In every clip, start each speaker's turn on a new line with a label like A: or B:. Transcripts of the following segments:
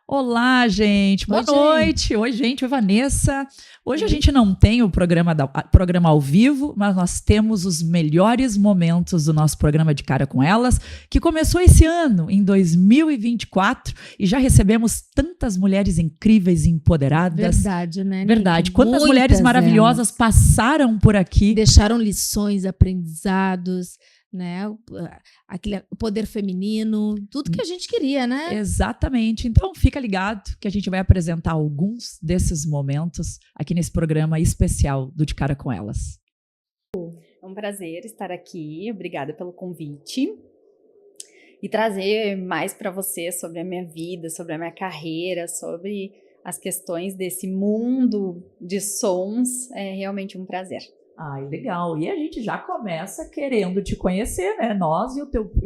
A: Olá, gente. Boa
B: Oi,
A: noite. Oi, gente. Oi, Vanessa. Hoje a gente não tem o programa ao vivo, mas nós temos os melhores momentos do nosso programa De Cara com Elas, que começou esse ano, em 2024, e já recebemos tantas mulheres incríveis e empoderadas.
B: Verdade, né?
A: Verdade.
B: Nick?
A: Quantas mulheres maravilhosas passaram por aqui.
B: Deixaram lições, aprendizados, né? O poder feminino, tudo que a gente queria, né?
A: Exatamente. Então, fica ligado que a gente vai apresentar alguns desses momentos aqui nesse programa especial do De Cara com Elas.
C: É um prazer estar aqui. Obrigada pelo convite. E trazer mais para você sobre a minha vida, sobre a minha carreira, sobre as questões desse mundo de sons. É realmente um prazer.
A: Ai, legal. E a gente já começa querendo te conhecer, né? Nós e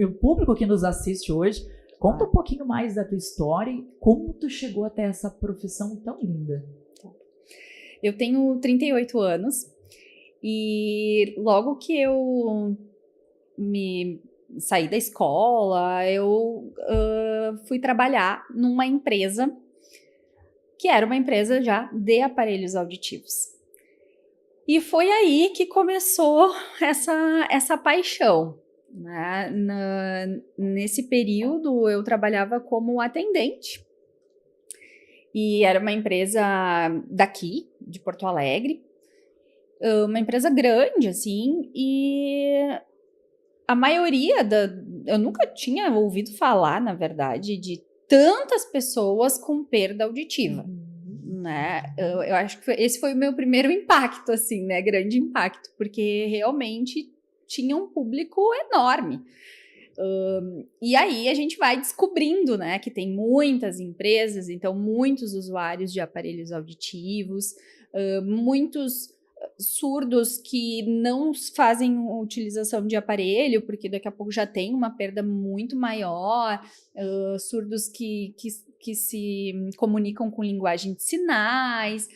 A: o público que nos assiste hoje. Conta um pouquinho mais da tua história e como tu chegou até essa profissão tão linda.
C: Eu tenho 38 anos e logo que eu me saí da escola, eu fui trabalhar numa empresa que era uma empresa já de aparelhos auditivos. E foi aí que começou essa paixão, né? Nesse período eu trabalhava como atendente e era uma empresa daqui, de Porto Alegre, uma empresa grande, assim, e a maioria eu nunca tinha ouvido falar, na verdade, de tantas pessoas com perda auditiva. Né? Eu acho que esse foi o meu primeiro impacto, assim, né? Grande impacto, porque realmente tinha um público enorme. E aí a gente vai descobrindo, né, que tem muitas empresas, então muitos usuários de aparelhos auditivos, muitos surdos que não fazem utilização de aparelho, porque daqui a pouco já tem uma perda muito maior, surdos que se comunicam com linguagem de sinais.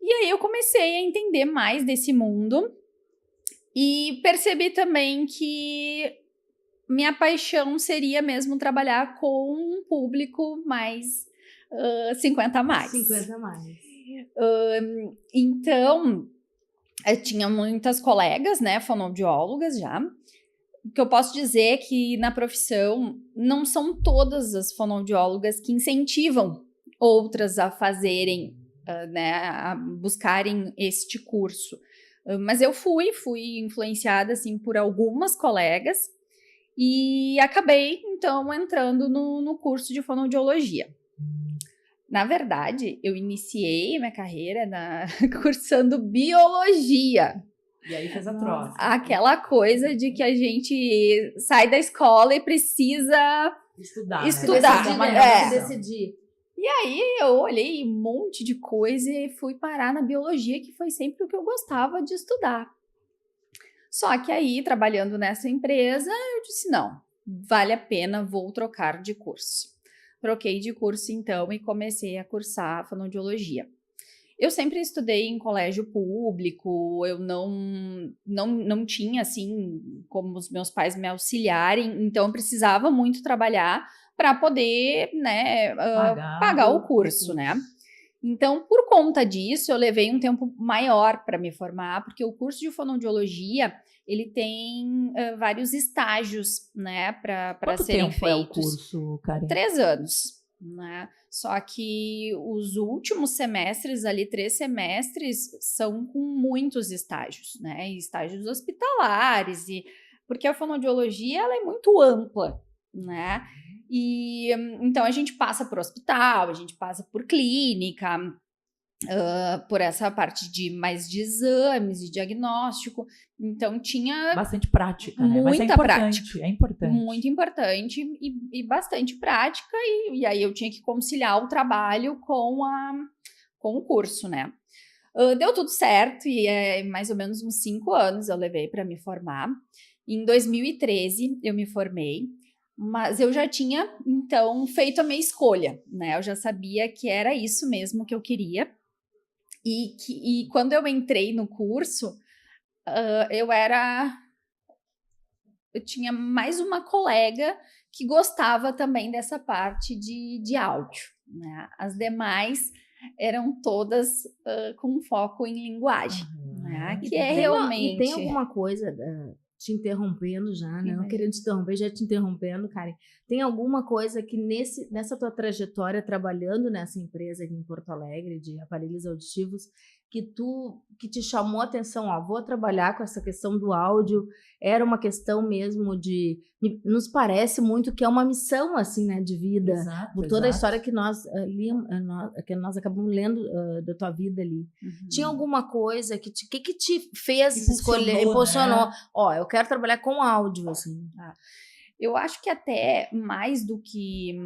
C: E aí eu comecei a entender mais desse mundo e percebi também que minha paixão seria mesmo trabalhar com um público mais 50 a mais.
B: 50 a mais.
C: Então, eu tinha muitas colegas, né, fonoaudiólogas já. O que eu posso dizer é que na profissão não são todas as fonoaudiólogas que incentivam outras a fazerem, né, a buscarem este curso. Mas eu fui influenciada, assim, por algumas colegas e acabei, então, entrando no curso de fonoaudiologia. Na verdade, eu iniciei minha carreira cursando biologia.
A: E aí fez a troca.
C: Aquela coisa de que a gente sai da escola e precisa estudar.
B: Decidir.
C: E aí eu olhei um monte de coisa e fui parar na biologia, que foi sempre o que eu gostava de estudar. Só que aí, trabalhando nessa empresa, eu disse, não, vale a pena, vou trocar de curso. Troquei de curso, então, e comecei a cursar fonoaudiologia. Eu sempre estudei em colégio público, eu não tinha, assim, como os meus pais me auxiliarem, então eu precisava muito trabalhar para poder, né, pagar o curso, né? Então, por conta disso, eu levei um tempo maior para me formar, porque o curso de fonoaudiologia, ele tem vários estágios, né, para serem feitos.
A: Quanto tempo é o curso, Karen?
C: 3 anos, né? Só que os últimos semestres ali, 3 semestres, são com muitos estágios, né? Estágios hospitalares, porque a fonoaudiologia, ela é muito ampla, né? E então a gente passa por hospital, a gente passa por clínica, por essa parte de exames, de diagnóstico. Então tinha
A: bastante prática, né?
C: Muita
A: Mas é importante,
C: prática.
A: é importante.
C: Muito importante e bastante prática, e aí eu tinha que conciliar o trabalho com o curso, né? Deu tudo certo, e mais ou menos uns 5 anos eu levei para me formar. Em 2013 eu me formei, mas eu já tinha, então, feito a minha escolha, né? Eu já sabia que era isso mesmo que eu queria. E quando eu entrei no curso, eu tinha mais uma colega que gostava também dessa parte de áudio, né? As demais eram todas com foco em linguagem, né? Que é realmente...
B: E tem alguma coisa, te interrompendo já, né? Não querendo te interromper, já te interrompendo, Karen. Tem alguma coisa que nessa tua trajetória, trabalhando nessa empresa aqui em Porto Alegre, de aparelhos auditivos, que te chamou a atenção, vou trabalhar com essa questão do áudio, era uma questão mesmo nos parece muito que é uma missão, assim, né, de vida, por toda a história que nós acabamos lendo da tua vida ali. Tinha alguma coisa que te fez escolher, impulsionou, né? Eu quero trabalhar com áudio, assim.
C: Eu acho que até mais do que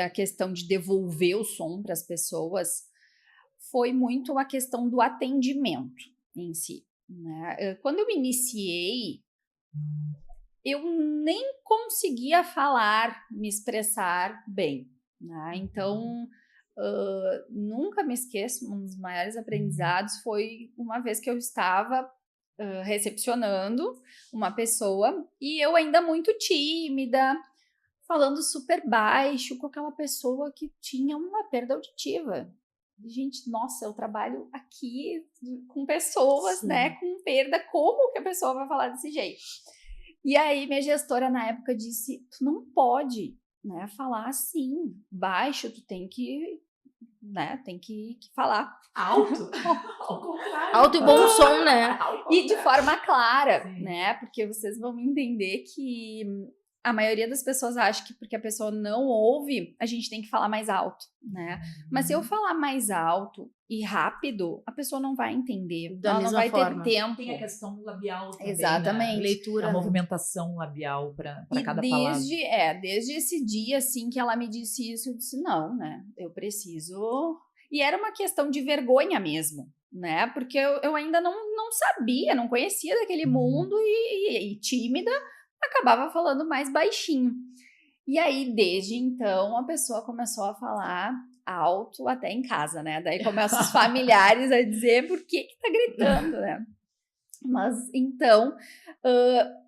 C: a questão de devolver o som para as pessoas, foi muito a questão do atendimento em si, né? Quando eu me iniciei, eu nem conseguia falar, me expressar bem, né? Então, nunca me esqueço, um dos maiores aprendizados foi uma vez que eu estava recepcionando uma pessoa e eu ainda muito tímida, falando super baixo com aquela pessoa que tinha uma perda auditiva. Gente, nossa, eu trabalho aqui com pessoas, sim, né, com perda, como que a pessoa vai falar desse jeito? E aí minha gestora na época disse, tu não pode, né, falar assim, baixo, tu tem que, né, tem que falar
A: alto,
B: alto e bom som, né?
C: E de forma clara, sim, né, porque vocês vão entender que a maioria das pessoas acha que porque a pessoa não ouve, a gente tem que falar mais alto, né? Mas se eu falar mais alto e rápido, a pessoa não vai entender.
B: Da
C: ela não vai
B: forma.
C: ter tempo.
A: Tem a questão labial também,
C: exatamente,
A: né?
B: Leitura,
A: a movimentação labial para cada palavra.
C: Desde esse dia, assim, que ela me disse isso, eu disse, não, né? Eu preciso... E era uma questão de vergonha mesmo, né? Porque eu ainda não sabia, não conhecia daquele mundo e tímida, acabava falando mais baixinho. E aí, desde então, a pessoa começou a falar alto até em casa, né? Daí começam os familiares a dizer por que tá gritando, né? Mas, então,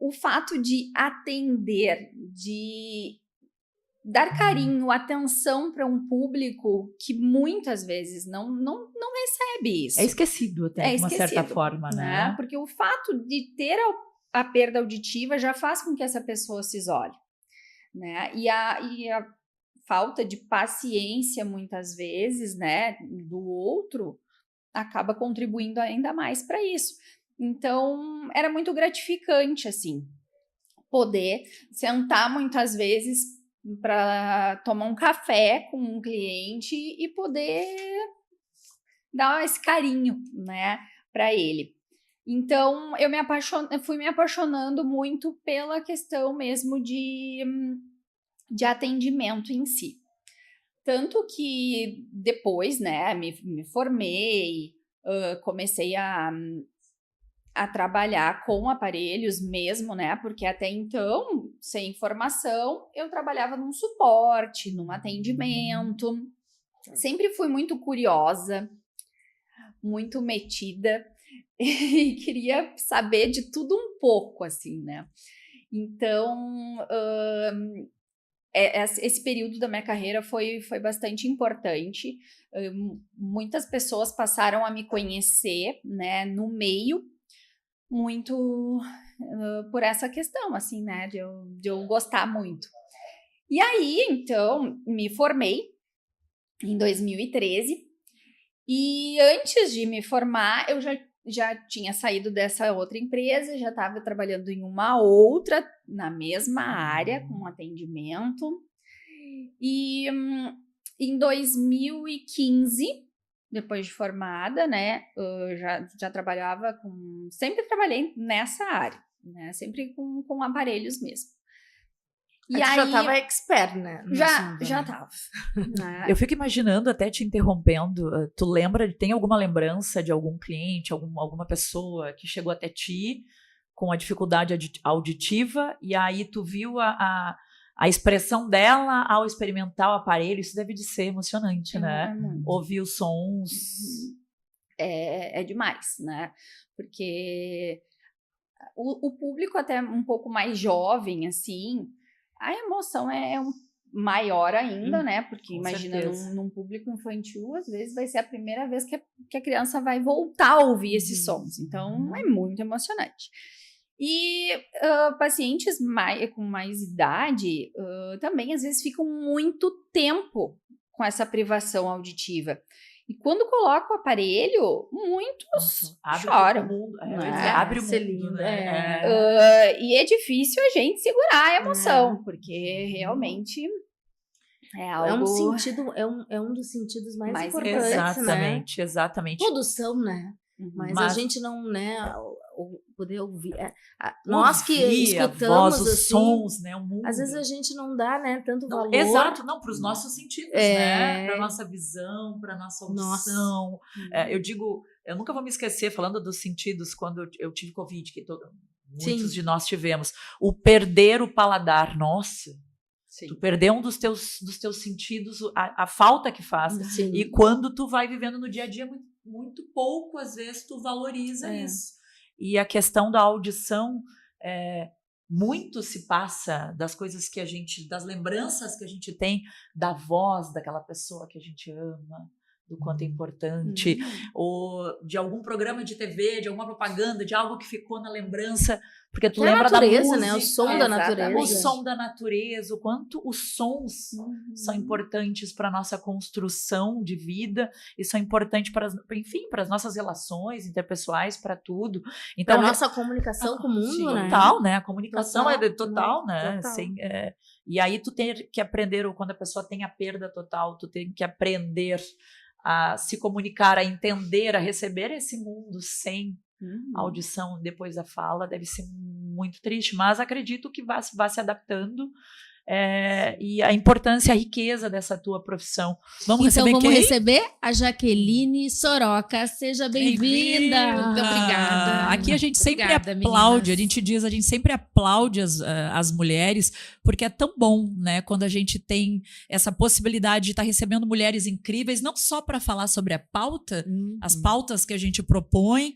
C: o fato de atender, de dar carinho, atenção para um público que muitas vezes não recebe isso.
A: É esquecido até, de uma certa forma, né?
C: Porque o fato de ter a perda auditiva já faz com que essa pessoa se isole, né? E a falta de paciência, muitas vezes, né, do outro, acaba contribuindo ainda mais para isso. Então, era muito gratificante, assim, poder sentar muitas vezes para tomar um café com um cliente e poder dar esse carinho, né, para ele. Então, eu fui me apaixonando muito pela questão mesmo de atendimento em si. Tanto que depois, né, me formei, comecei a trabalhar com aparelhos mesmo, né, porque até então, sem formação, eu trabalhava num suporte, num atendimento. Sempre fui muito curiosa, muito metida, e queria saber de tudo um pouco, assim, né? Então, esse período da minha carreira foi bastante importante. Muitas pessoas passaram a me conhecer, né, no meio, muito por essa questão, assim, né, de eu gostar muito. E aí, então, me formei em 2013, e antes de me formar, eu já tinha saído dessa outra empresa, já estava trabalhando em uma outra, na mesma área, com atendimento. E em 2015, depois de formada, né, eu já trabalhava sempre trabalhei nessa área, né, sempre com aparelhos mesmo.
B: E aí já estava expert, né?
C: Já estava. Né?
A: Eu fico imaginando, até te interrompendo, tu lembra, tem alguma lembrança de algum cliente, alguma pessoa que chegou até ti com a dificuldade auditiva e aí tu viu a expressão dela ao experimentar o aparelho? Isso deve de ser emocionante, né? Ouvir os sons.
C: É demais, né? Porque o público até um pouco mais jovem, assim, a emoção maior ainda, né? Porque
A: Com
C: imagina,
A: certeza.
C: num público infantil, às vezes vai ser a primeira vez que a criança vai voltar a ouvir esses sons. Então, é muito emocionante. E pacientes com mais idade também, às vezes, ficam muito tempo com essa privação auditiva. E quando coloca o aparelho, muitos choram.
A: O mundo.
B: né?
A: Abre o
B: Ser
A: mundo,
B: lindo,
A: né?
C: E é difícil a gente segurar a emoção, porque realmente é algo...
B: É um sentido, é um dos sentidos mais importantes,
A: Exatamente,
B: né?
A: exatamente.
B: Todos são, né? Mas a gente não, né, poder ouvir. Nós que escutamos
A: a voz, os
B: assim,
A: sons, né, o mundo.
B: Às vezes a gente não dá, né, tanto valor.
A: Exato, não, para os nossos sentidos, né? Para nossa visão, para nossa audição. Eu digo, eu nunca vou me esquecer, falando dos sentidos, quando eu tive Covid, que muitos de nós tivemos, o perder o paladar, nossa. Sim. Tu perder um dos teus sentidos, a falta que faz.
B: Sim.
A: E quando tu vai vivendo no dia a dia, muito pouco, às vezes, tu valoriza isso. E a questão da audição, muito se passa das coisas que a gente, das lembranças que a gente tem da voz daquela pessoa que a gente ama, do quanto é importante, ou de algum programa de TV, de alguma propaganda, de algo que ficou na lembrança, porque tu lembra da música,
B: né? O som da natureza.
A: O som da natureza, o quanto os sons são importantes para a nossa construção de vida e são importantes para, enfim, para as nossas relações interpessoais, para tudo. Então,
B: para a nossa comunicação com o mundo, né?
A: Total, né? A comunicação é total, né?
B: Total.
A: E aí tu tem que aprender, quando a pessoa tem a perda total, tu tem que aprender a se comunicar, a entender, a receber esse mundo sem audição depois da fala, deve ser muito triste, mas acredito que vá se adaptando. E a importância, a riqueza dessa tua profissão. Vamos
D: receber a Jaqueline Soroca. Seja bem-vinda.
B: Muito obrigada.
A: Aqui a gente sempre aplaude, a gente sempre aplaude as mulheres, porque é tão bom, né, quando a gente tem essa possibilidade de estar recebendo mulheres incríveis, não só para falar sobre a pauta, as pautas que a gente propõe,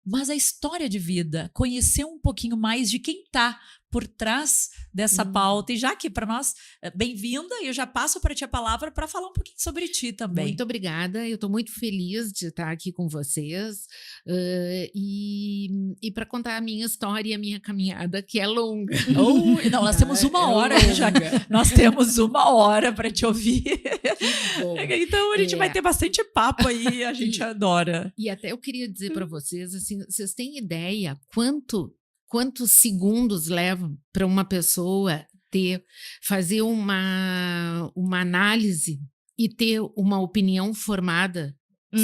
A: mas a história de vida, conhecer um pouquinho mais de quem está por trás dessa pauta. E já que para nós, bem-vinda, eu já passo para ti a palavra para falar um pouquinho sobre ti também.
D: Muito obrigada, eu estou muito feliz de estar aqui com vocês e para contar a minha história e a minha caminhada, que é longa.
A: Não, nós temos uma hora, nós temos uma hora para te ouvir. Então a gente vai ter bastante papo aí, a gente adora.
D: E até eu queria dizer para vocês, assim, vocês têm ideia quantos segundos levam para uma pessoa fazer uma análise e ter uma opinião formada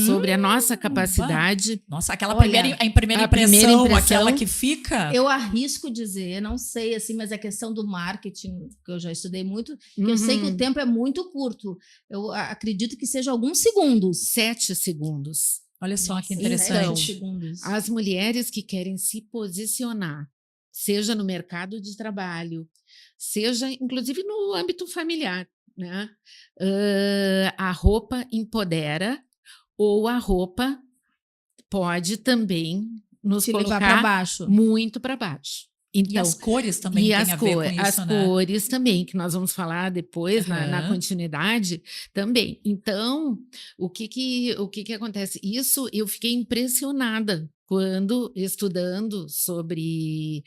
D: sobre a nossa capacidade?
A: Nossa, aquela primeira impressão, aquela que fica...
B: Eu arrisco dizer, não sei, assim, mas a questão do marketing, que eu já estudei muito, que eu sei que o tempo é muito curto. Eu acredito que seja alguns segundos.
D: 7 segundos.
A: Olha só que interessante.
D: Então, as mulheres que querem se posicionar, seja no mercado de trabalho, seja inclusive no âmbito familiar, né? A roupa empodera, ou a roupa pode também nos colocar
B: para baixo.
D: Muito para baixo. Então,
A: e as cores também têm a ver com isso,
D: as cores também, que nós vamos falar depois na continuidade também. Então, o que acontece? Isso eu fiquei impressionada quando estudando sobre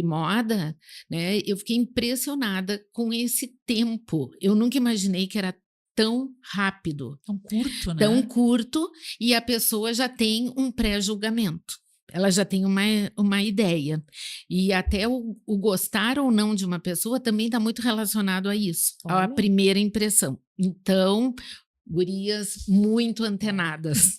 D: moda, né? Eu fiquei impressionada com esse tempo. Eu nunca imaginei que era tão rápido.
A: Tão curto, né?
D: Tão curto, e a pessoa já tem um pré-julgamento. Ela já tem uma ideia. E até o gostar ou não de uma pessoa também está muito relacionado a isso, à primeira impressão. Então, gurias muito antenadas,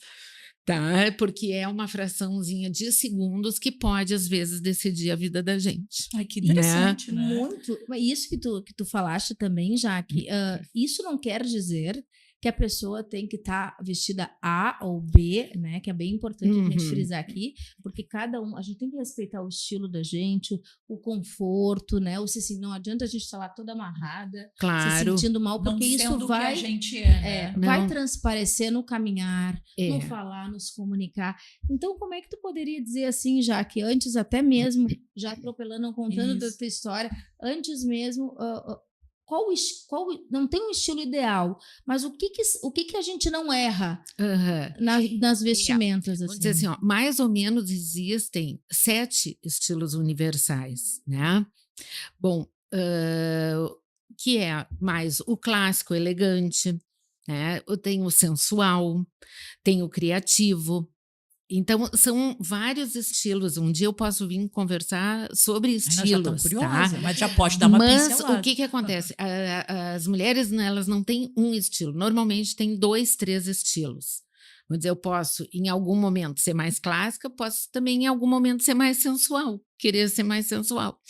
D: tá? Porque é uma fraçãozinha de segundos que pode, às vezes, decidir a vida da gente.
A: Ai, que interessante, né?
B: Muito. Isso que tu falaste também, Jaque, isso não quer dizer que a pessoa tem que estar vestida A ou B, né? Que é bem importante a gente frisar aqui, porque a gente tem que respeitar o estilo da gente, o conforto, né? Ou se assim, não adianta a gente estar lá toda amarrada, se sentindo mal, porque isso vai,
A: que a gente né?
B: Vai transparecer no caminhar, no falar, no se comunicar. Então, como é que tu poderia dizer assim, já que antes até mesmo, já atropelando, contando da tua história, antes mesmo não tem um estilo ideal, mas o que a gente não erra
D: Uhum.
B: nas vestimentas?
D: Vamos
B: Assim?
D: dizer assim, ó, mais ou menos existem 7 estilos universais, né? Bom, que é mais o clássico, elegante, né? Eu tenho o sensual, tenho o criativo. Então, são vários estilos. Um dia eu posso vir conversar sobre
A: Ai, nós já estamos
D: estilos, tá?
A: curiosa, mas já pode dar uma
D: Mas
A: pincelada.
D: o que acontece? As mulheres, né, elas não têm um estilo. Normalmente tem 2, 3 estilos. Vamos dizer, eu posso, em algum momento, ser mais clássica, posso também, em algum momento, ser mais sensual, querer ser mais sensual.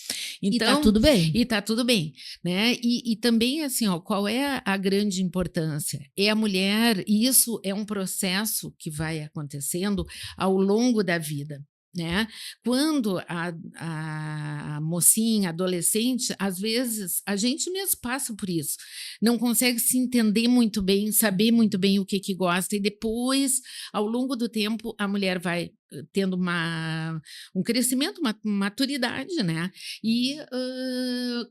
D: Então,
B: e tá tudo bem.
D: E tá tudo bem, né? E também, assim, ó, qual é a grande importância? É a mulher, e isso é um processo que vai acontecendo ao longo da vida. Né? Quando a mocinha, adolescente, às vezes a gente mesmo passa por isso, não consegue se entender muito bem, saber muito bem o que gosta, e depois, ao longo do tempo, a mulher vai tendo um crescimento, uma maturidade, né? E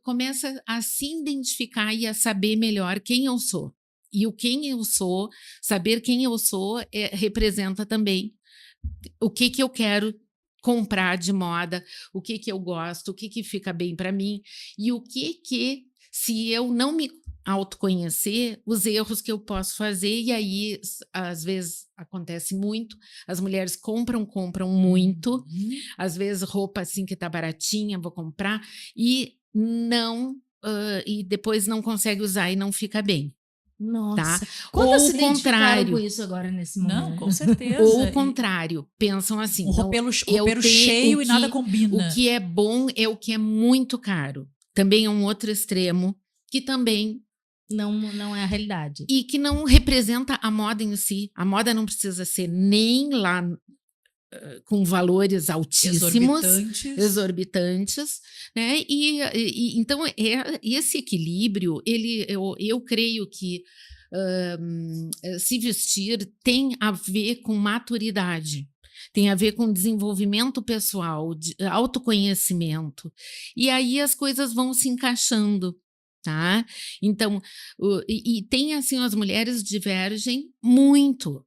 D: começa a se identificar e a saber melhor quem eu sou. E o quem eu sou, saber quem eu sou, representa também o que eu quero comprar de moda, o que eu gosto, o que fica bem para mim, e o que se eu não me autoconhecer, os erros que eu posso fazer, e aí, às vezes, acontece muito, as mulheres compram muito, às vezes roupa assim que tá baratinha, vou comprar, e e depois não consegue usar e não fica bem.
B: Nossa,
D: tá?
B: Quantas
D: Ou
B: se
D: o contrário
B: com isso agora nesse momento?
A: Não, com certeza.
D: Ou o contrário, pensam assim.
A: Um roupeiro cheio e nada combina.
D: O que é bom é o que é muito caro. Também é um outro extremo que também
B: não é a realidade.
D: E que não representa a moda em si. A moda não precisa ser nem lá com valores altíssimos, exorbitantes, né? E então esse equilíbrio, eu creio que se vestir tem a ver com maturidade, tem a ver com desenvolvimento pessoal, autoconhecimento, e aí as coisas vão se encaixando. Tá? Então, tem assim, as mulheres divergem muito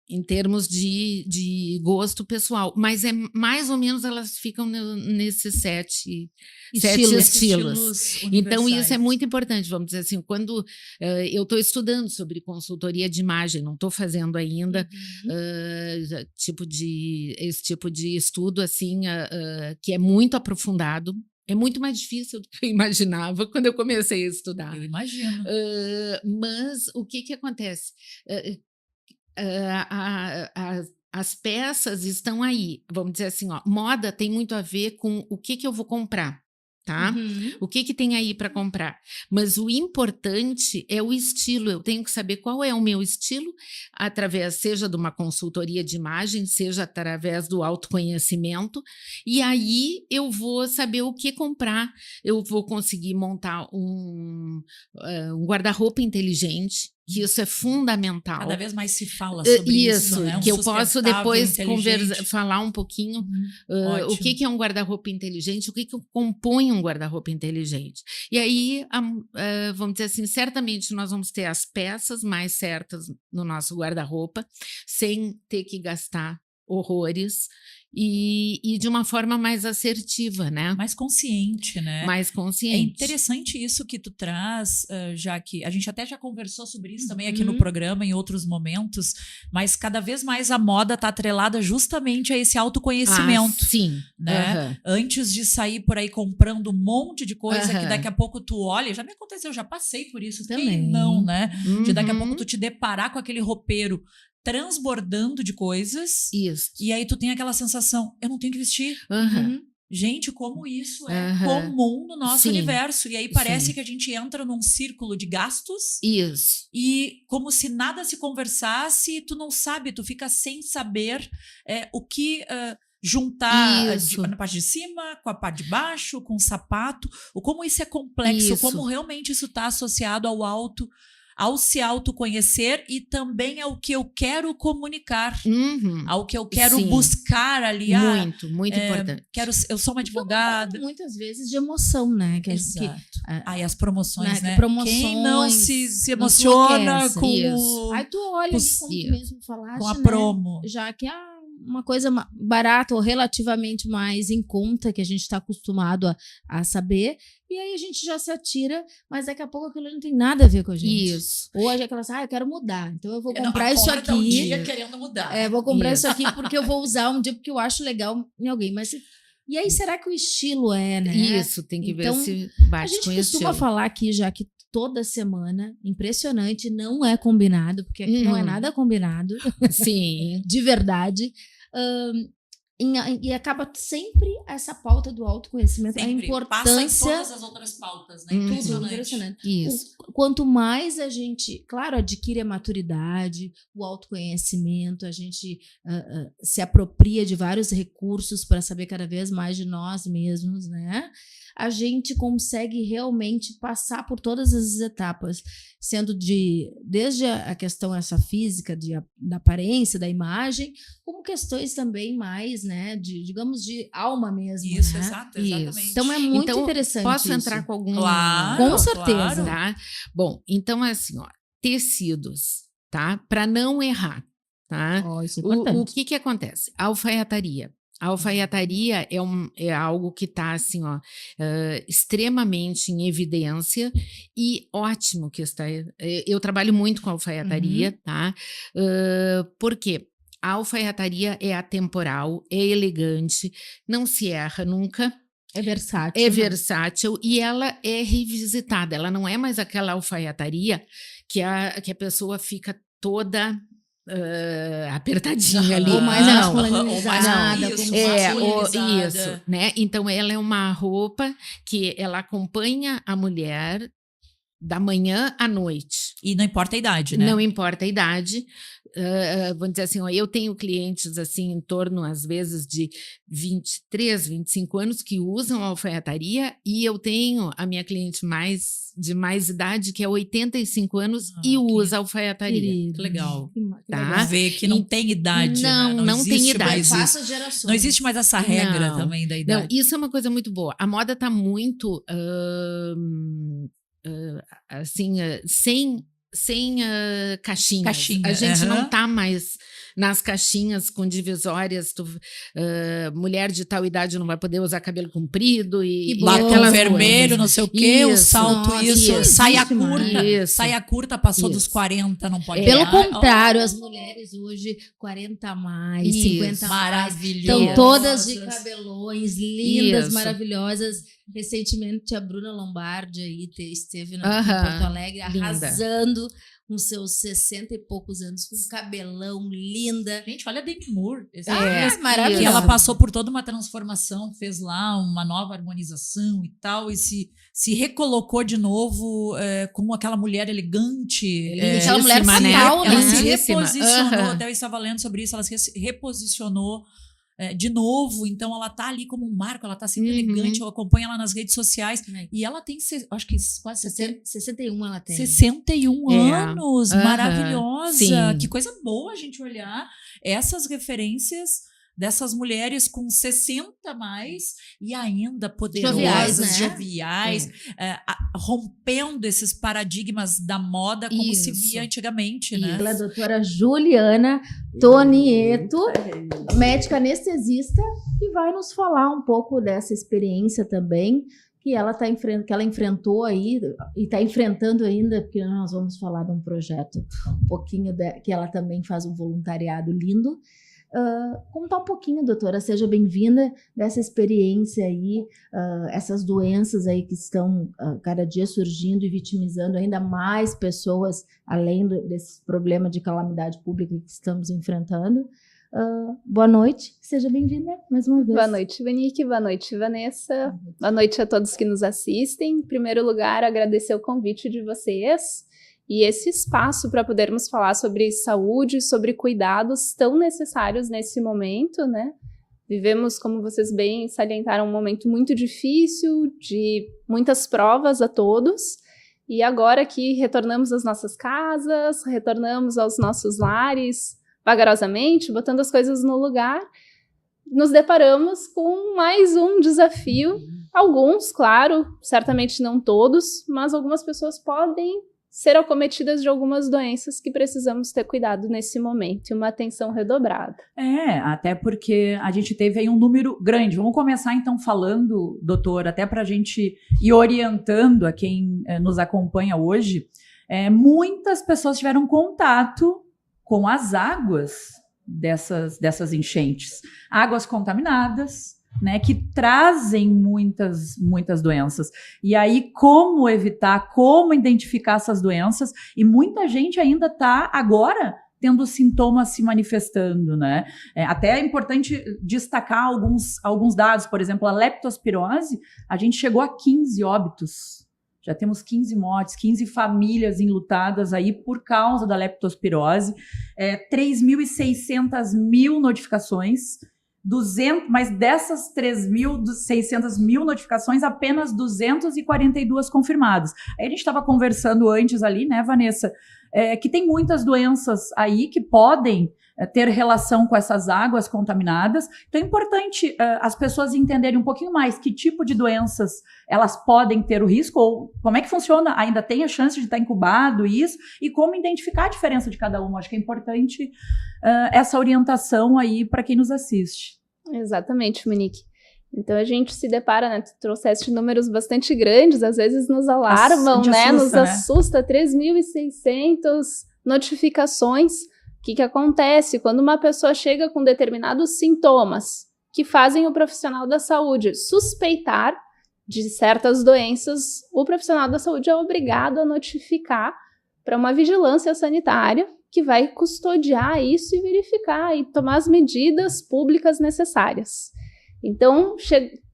D: em termos de gosto pessoal, mas é mais ou menos elas ficam nesses 7 estilos. Então, isso é muito importante, vamos dizer assim, quando eu estou estudando sobre consultoria de imagem, não estou fazendo ainda esse tipo de estudo assim, que é muito aprofundado. É muito mais difícil do que eu imaginava quando eu comecei a estudar.
A: Eu imagino.
D: Mas o que acontece? As peças estão aí. Vamos dizer assim, ó, moda tem muito a ver com o que eu vou comprar. Tá? O que tem aí para comprar? Mas o importante é o estilo. Eu tenho que saber qual é o meu estilo, através, seja de uma consultoria de imagem, seja através do autoconhecimento, e aí eu vou saber o que comprar. Eu vou conseguir montar um guarda-roupa inteligente, que isso é fundamental.
A: Cada vez mais se fala sobre isso, né?
D: Que eu posso depois falar um pouquinho o que é um guarda-roupa inteligente, o que compõe um guarda-roupa inteligente. E aí, vamos dizer assim, certamente nós vamos ter as peças mais certas no nosso guarda-roupa, sem ter que gastar horrores, e de uma forma mais assertiva, né?
A: Mais consciente, né?
D: Mais consciente.
A: É interessante isso que tu traz, já que a gente até já conversou sobre isso também aqui no programa, em outros momentos, mas cada vez mais a moda está atrelada justamente a esse autoconhecimento.
D: Sim.
A: Né? Antes de sair por aí comprando um monte de coisa que daqui a pouco tu olha, já me aconteceu, já passei por isso também. Quem não, né? De daqui a pouco tu te deparar com aquele roupeiro transbordando de coisas.
D: Isso.
A: E aí tu tem aquela sensação, eu não tenho que vestir. Gente, como isso é comum no nosso universo. E aí parece que a gente entra num círculo de gastos.
D: Isso.
A: E como se nada se conversasse, tu não sabe, tu fica sem saber o que juntar na parte de cima, com a parte de baixo, com o sapato. Como isso é complexo, como realmente isso está associado ao ao se autoconhecer e também ao que eu quero comunicar, ao que eu quero buscar ali.
D: Muito importante.
A: Eu sou uma advogada.
B: Muitas vezes de emoção, né?
A: Exato. E as promoções, né?
B: Quem
A: não se emociona com
B: isso. Aí tu olha, como tu mesmo falaste,
A: com a promo.
B: Já que uma coisa barata ou relativamente mais em conta que a gente está acostumado a saber, e aí a gente já se atira, mas daqui a pouco aquilo não tem nada a ver com a gente.
D: Isso.
B: Ou a gente fala assim, eu quero mudar, então eu vou comprar isso aqui.
A: Um dia querendo mudar.
B: Vou comprar isso aqui porque eu vou usar um dia porque eu acho legal em alguém, mas... E aí, será que o estilo né?
D: Isso, tem que ver se bate com isso.
B: A gente costuma falar aqui já que toda semana, impressionante, não é combinado, porque aqui não é nada combinado.
D: Sim.
B: De verdade. E acaba sempre essa pauta do autoconhecimento, sempre. A importância...
A: Passa em todas as outras pautas, né?
B: Tudo impressionante.
C: Isso.
B: Quanto mais a gente, claro, adquire a maturidade, o autoconhecimento, a gente se apropria de vários recursos para saber cada vez mais de nós mesmos, né? A gente consegue realmente passar por todas as etapas, sendo desde a questão essa física, da aparência, da imagem, como questões também mais, né, digamos, de alma mesmo.
A: Isso,
B: né?
A: Exatamente.
B: Isso. Então é muito interessante.
C: Posso
B: isso.
C: entrar com algum...
A: Claro,
B: com certeza.
A: Claro.
C: Tá? Bom, então é assim, ó, tecidos, tá? Para não errar, tá?
B: Isso é importante.
C: O que acontece? A alfaiataria. A alfaiataria é algo que está assim, extremamente em evidência e ótimo que está. Eu trabalho muito com alfaiataria, tá? Por quê? A alfaiataria é atemporal, é elegante, não se erra nunca.
B: É versátil.
C: É versátil e ela é revisitada. Ela não é mais aquela alfaiataria que a pessoa fica toda... apertadinha ali.
B: Ou mais
A: masculinizada.
C: Isso, né? Então ela é uma roupa que ela acompanha a mulher da manhã à noite.
A: E não importa a idade, né?
C: Não importa a idade. Vamos dizer assim, eu tenho clientes assim em torno, às vezes, de 23, 25 anos que usam a alfaiataria e eu tenho a minha cliente de mais idade, que é 85 anos e usa alfaiataria.
A: Que legal.
C: Tá?
A: Ver que não tem idade,
C: não tem idade.
A: Não existe mais essa regra também da idade.
C: Não, isso é uma coisa muito boa. A moda está muito assim, sem caixinhas. A gente não tá mais nas caixinhas com divisórias. Mulher de tal idade não vai poder usar cabelo comprido e
A: batom vermelho, não sei o quê, o salto, saia curta.
C: Isso.
A: Saia curta, passou dos 40, não pode.
B: Pelo contrário, as mulheres hoje, 40 a mais, 50 a mais.
A: Maravilhosas.
B: Estão todas de cabelões, lindas, maravilhosas. Recentemente, a Bruna Lombardi aí esteve em Porto Alegre, arrasando com seus 60 e poucos anos, com cabelão, linda.
A: Gente, olha a Demi Moore.
B: Maravilhosa.
A: Que ela passou por toda uma transformação, fez lá uma nova harmonização e tal, e se recolocou de novo como aquela mulher elegante.
B: Aquela mulher fatal, né?
A: Ela se reposicionou, até eu estava lendo sobre isso, ela se reposicionou de novo, então ela tá ali como um marco, ela tá sempre elegante, eu acompanho ela nas redes sociais, e ela tem, acho que quase
B: 61 ela tem.
A: 61 anos, maravilhosa,
C: sim.
A: Que coisa boa a gente olhar essas referências dessas mulheres com 60 a mais e ainda poderosas, joviais, rompendo esses paradigmas da moda como se via antigamente, né?
B: Ela é a doutora Juliana Tonieto, médica anestesista, que vai nos falar um pouco dessa experiência também que ela enfrentou aí e está enfrentando ainda, porque nós vamos falar de um projeto um pouquinho que ela também faz um voluntariado lindo. Contar um pouquinho, doutora, seja bem-vinda dessa experiência aí, essas doenças aí que estão cada dia surgindo e vitimizando ainda mais pessoas, além desse problema de calamidade pública que estamos enfrentando. Boa noite, seja bem-vinda mais uma vez.
E: Boa noite, Vanique, boa noite, Vanessa, boa noite a todos que nos assistem. Em primeiro lugar, agradecer o convite de vocês e esse espaço para podermos falar sobre saúde, sobre cuidados tão necessários nesse momento, né? Vivemos, como vocês bem salientaram, um momento muito difícil, de muitas provas a todos, E agora que retornamos às nossas casas, retornamos aos nossos lares vagarosamente, botando as coisas no lugar, nos deparamos com mais um desafio. Alguns, claro, certamente não todos, mas algumas pessoas podem ser acometidas de algumas doenças que precisamos ter cuidado nesse momento e uma atenção redobrada.
A: Até porque a gente teve aí um número grande. Vamos começar então falando, doutor, até para a gente ir orientando a quem nos acompanha hoje. Muitas pessoas tiveram contato com as águas dessas enchentes. Águas contaminadas, né, que trazem muitas doenças. E aí, como evitar, como identificar essas doenças? E muita gente ainda está agora tendo sintomas se manifestando, né? Até é importante destacar alguns dados. Por exemplo, a leptospirose, a gente chegou a 15 óbitos. Já temos 15 mortes, 15 famílias enlutadas aí por causa da leptospirose, 3.600 notificações, mas dessas 3.600 notificações, apenas 242 confirmadas. Aí a gente estava conversando antes ali, né, Vanessa, que tem muitas doenças aí que podem ter relação com essas águas contaminadas. Então é importante as pessoas entenderem um pouquinho mais que tipo de doenças elas podem ter o risco, ou como é que funciona, ainda tem a chance de estar incubado isso, e como identificar a diferença de cada um. Acho que é importante essa orientação aí para quem nos assiste.
E: Exatamente, Monique. Então a gente se depara, né, tu trouxeste números bastante grandes, às vezes nos alarmam, né, nos assusta, 3.600 notificações. O que acontece quando uma pessoa chega com determinados sintomas que fazem o profissional da saúde suspeitar de certas doenças? O profissional da saúde é obrigado a notificar para uma vigilância sanitária que vai custodiar isso e verificar e tomar as medidas públicas necessárias. Então,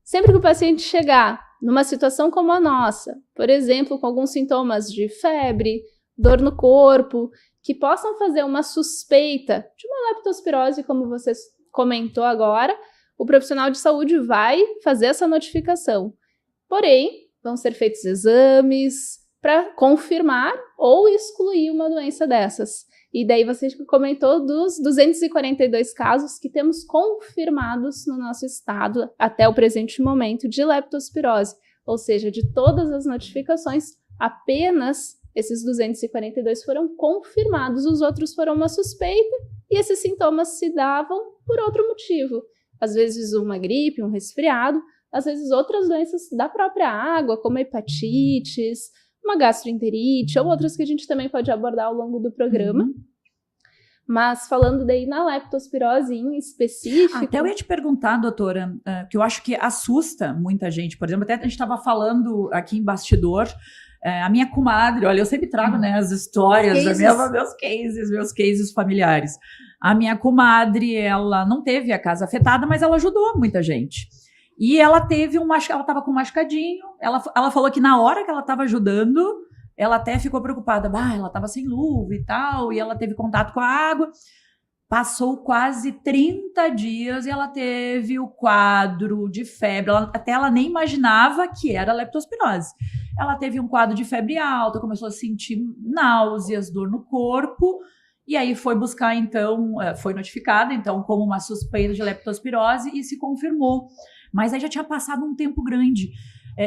E: sempre que o paciente chegar numa situação como a nossa, por exemplo, com alguns sintomas de febre, dor no corpo, que possam fazer uma suspeita de uma leptospirose, como você comentou agora, o profissional de saúde vai fazer essa notificação. Porém, vão ser feitos exames para confirmar ou excluir uma doença dessas. E daí você comentou dos 242 casos que temos confirmados no nosso estado até o presente momento de leptospirose. Ou seja, de todas as notificações, apenas esses 242 foram confirmados, os outros foram uma suspeita e esses sintomas se davam por outro motivo. Às vezes uma gripe, um resfriado, às vezes outras doenças da própria água, como hepatites, uma gastroenterite ou outras que a gente também pode abordar ao longo do programa. Mas falando daí na leptospirose em específico...
A: Até eu ia te perguntar, doutora, que eu acho que assusta muita gente. Por exemplo, até a gente estava falando aqui em bastidor, a minha comadre, olha, eu sempre trago, né, as histórias, meus cases familiares. A minha comadre, ela não teve a casa afetada, mas ela ajudou muita gente. E ela teve ela estava com um machucadinho, ela falou que na hora que ela estava ajudando, ela até ficou preocupada, ela estava sem luva e tal, e ela teve contato com a água. Passou quase 30 dias e ela teve o quadro de febre. Ela nem imaginava que era leptospirose. Ela teve um quadro de febre alta, começou a sentir náuseas, dor no corpo, e aí foi buscar, então, foi notificada, então, como uma suspeita de leptospirose e se confirmou. Mas aí já tinha passado um tempo grande.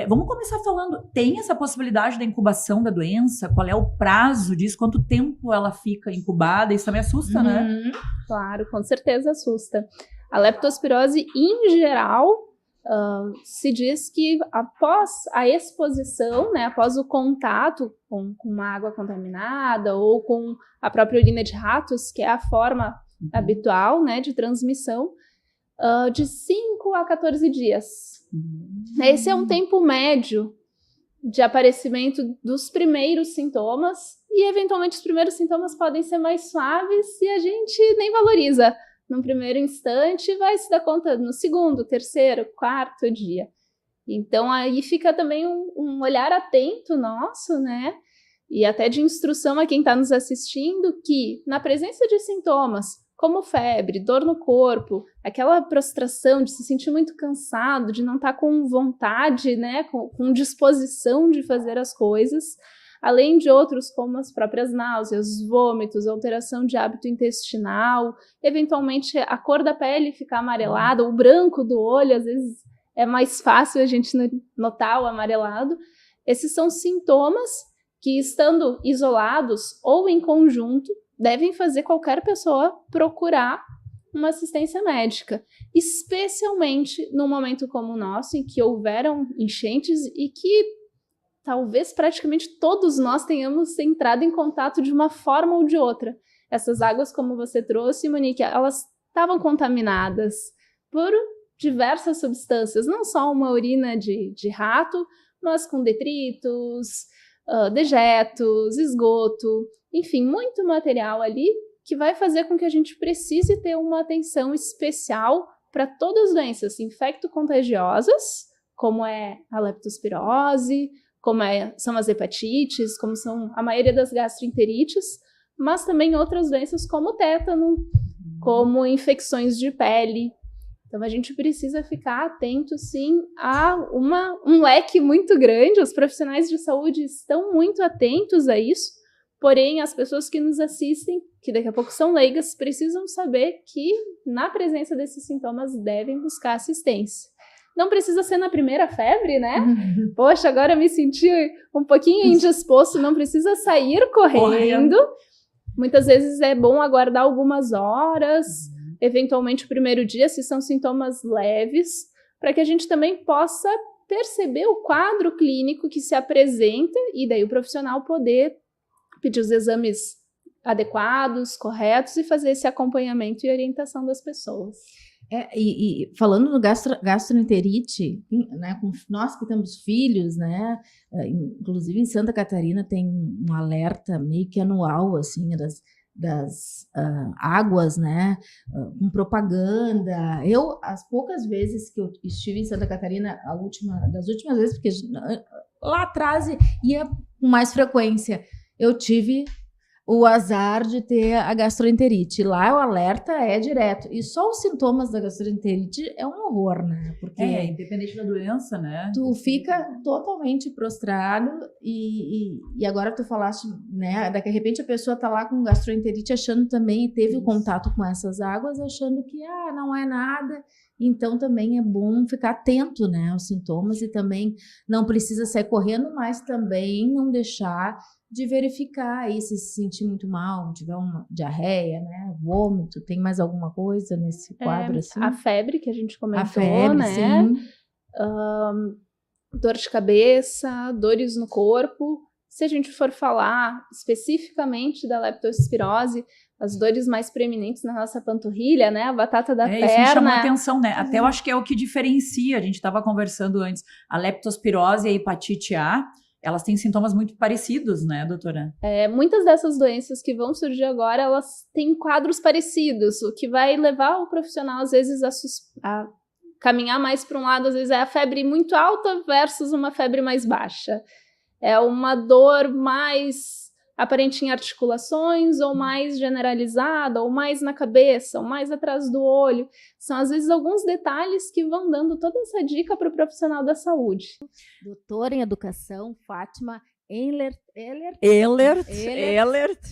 A: Vamos começar falando, tem essa possibilidade da incubação da doença? Qual é o prazo disso? Quanto tempo ela fica incubada? Isso também assusta, né?
E: Claro, com certeza assusta. A leptospirose, em geral, se diz que após a exposição, né, após o contato com uma água contaminada ou com a própria urina de ratos, que é a forma habitual, né, de transmissão, de 5 a 14 dias. Esse é um tempo médio de aparecimento dos primeiros sintomas e, eventualmente, os primeiros sintomas podem ser mais suaves e a gente nem valoriza no primeiro instante e vai se dar conta no segundo, terceiro, quarto dia. Então, aí fica também um olhar atento nosso, né? E até de instrução a quem está nos assistindo que, na presença de sintomas como febre, dor no corpo, aquela prostração de se sentir muito cansado, de não estar com vontade, né, com disposição de fazer as coisas, além de outros como as próprias náuseas, vômitos, alteração de hábito intestinal, eventualmente a cor da pele ficar amarelada, o branco do olho, às vezes é mais fácil a gente notar o amarelado. Esses são sintomas que, estando isolados ou em conjunto, devem fazer qualquer pessoa procurar uma assistência médica, especialmente num momento como o nosso, em que houveram enchentes e que talvez praticamente todos nós tenhamos entrado em contato de uma forma ou de outra. Essas águas, como você trouxe, Monique, elas estavam contaminadas por diversas substâncias, não só uma urina de rato, mas com detritos, dejetos, esgoto, enfim, muito material ali que vai fazer com que a gente precise ter uma atenção especial para todas as doenças infecto-contagiosas, como é a leptospirose, como são as hepatites, como são a maioria das gastroenterites, mas também outras doenças como o tétano, como infecções de pele. Então, a gente precisa ficar atento, sim, a um leque muito grande. Os profissionais de saúde estão muito atentos a isso, porém, as pessoas que nos assistem, que daqui a pouco são leigas, precisam saber que, na presença desses sintomas, devem buscar assistência. Não precisa ser na primeira febre, né? Poxa, agora eu me senti um pouquinho indisposto, não precisa sair correndo. Muitas vezes é bom aguardar algumas horas, eventualmente o primeiro dia, se são sintomas leves, para que a gente também possa perceber o quadro clínico que se apresenta e daí o profissional poder pedir os exames adequados, corretos e fazer esse acompanhamento e orientação das pessoas.
B: E falando no gastroenterite, né, com nós que temos filhos, né, inclusive em Santa Catarina tem um alerta meio que anual, assim, das águas, né, com propaganda. As poucas vezes que eu estive em Santa Catarina, das últimas vezes, porque lá atrás ia com mais frequência, eu tive o azar de ter a gastroenterite. Lá o alerta é direto. E só os sintomas da gastroenterite é um horror, né? Porque
A: independente da doença, né?
B: Tu fica totalmente prostrado e agora tu falaste, né? De repente a pessoa tá lá com gastroenterite achando também, teve o contato com essas águas, achando que não é nada. Então também é bom ficar atento, né, aos sintomas e também não precisa sair correndo, mas também não deixar de verificar aí se sentir muito mal, tiver uma diarreia, né, vômito, tem mais alguma coisa nesse quadro assim?
E: A febre que a gente comentou,
B: a febre,
E: né?
B: Sim.
E: Dor de cabeça, dores no corpo. Se a gente for falar especificamente da leptospirose, as dores mais preeminentes na nossa panturrilha, né? A batata da perna.
A: Isso me chamou a atenção, né? Até eu acho que é o que diferencia, a gente estava conversando antes, a leptospirose e a hepatite A, elas têm sintomas muito parecidos, né, doutora?
E: Muitas dessas doenças que vão surgir agora, elas têm quadros parecidos, o que vai levar o profissional, às vezes, a caminhar mais para um lado, às vezes é a febre muito alta versus uma febre mais baixa. É uma dor mais aparente em articulações, ou mais generalizada, ou mais na cabeça, ou mais atrás do olho. São, às vezes, alguns detalhes que vão dando toda essa dica para o profissional da saúde.
B: Doutora em Educação, Fátima Ehlert,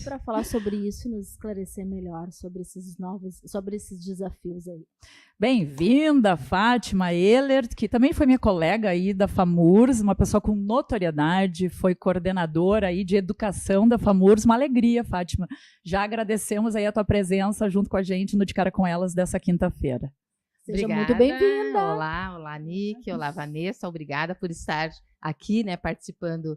B: para falar sobre isso e nos esclarecer melhor sobre esses desafios aí.
A: Bem-vinda, Fátima Ehlert, que também foi minha colega aí da FAMURS, uma pessoa com notoriedade, foi coordenadora aí de educação da FAMURS. Uma alegria, Fátima. Já agradecemos aí a tua presença junto com a gente no De Cara com Elas dessa quinta-feira.
B: Seja
F: Obrigada.
B: muito bem-vinda.
F: Olá, Nick, olá, Vanessa, obrigada por estar aqui, né, participando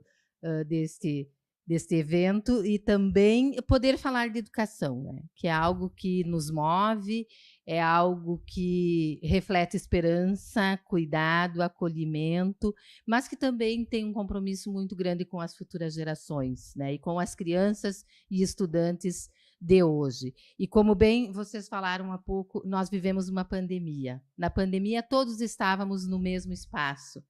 F: deste evento e também poder falar de educação, né, que é algo que nos move, é algo que reflete esperança, cuidado, acolhimento, mas que também tem um compromisso muito grande com as futuras gerações, né, e com as crianças e estudantes de hoje. E como bem vocês falaram há pouco, nós vivemos uma pandemia. Na pandemia, todos estávamos no mesmo espaço,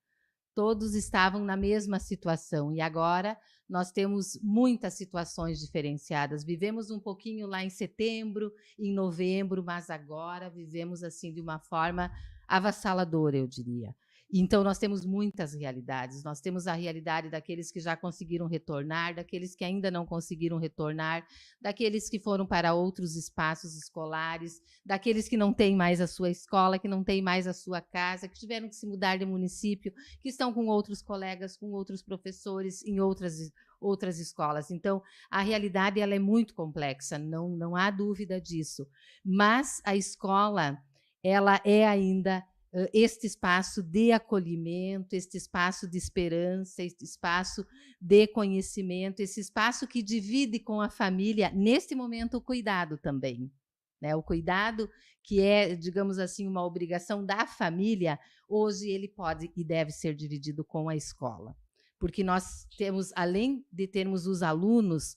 F: todos estavam na mesma situação, e agora nós temos muitas situações diferenciadas. Vivemos um pouquinho lá em setembro, em novembro, mas agora vivemos assim de uma forma avassaladora, eu diria. Então, nós temos muitas realidades. Nós temos a realidade daqueles que já conseguiram retornar, daqueles que ainda não conseguiram retornar, daqueles que foram para outros espaços escolares, daqueles que não têm mais a sua escola, que não têm mais a sua casa, que tiveram que se mudar de município, que estão com outros colegas, com outros professores em outras escolas. Então, a realidade ela é muito complexa, não há dúvida disso. Mas a escola, ela é ainda este espaço de acolhimento, este espaço de esperança, este espaço de conhecimento, esse espaço que divide com a família, neste momento, o cuidado também. Né? O cuidado que é, digamos assim, uma obrigação da família, hoje ele pode e deve ser dividido com a escola. Porque nós temos, além de termos os alunos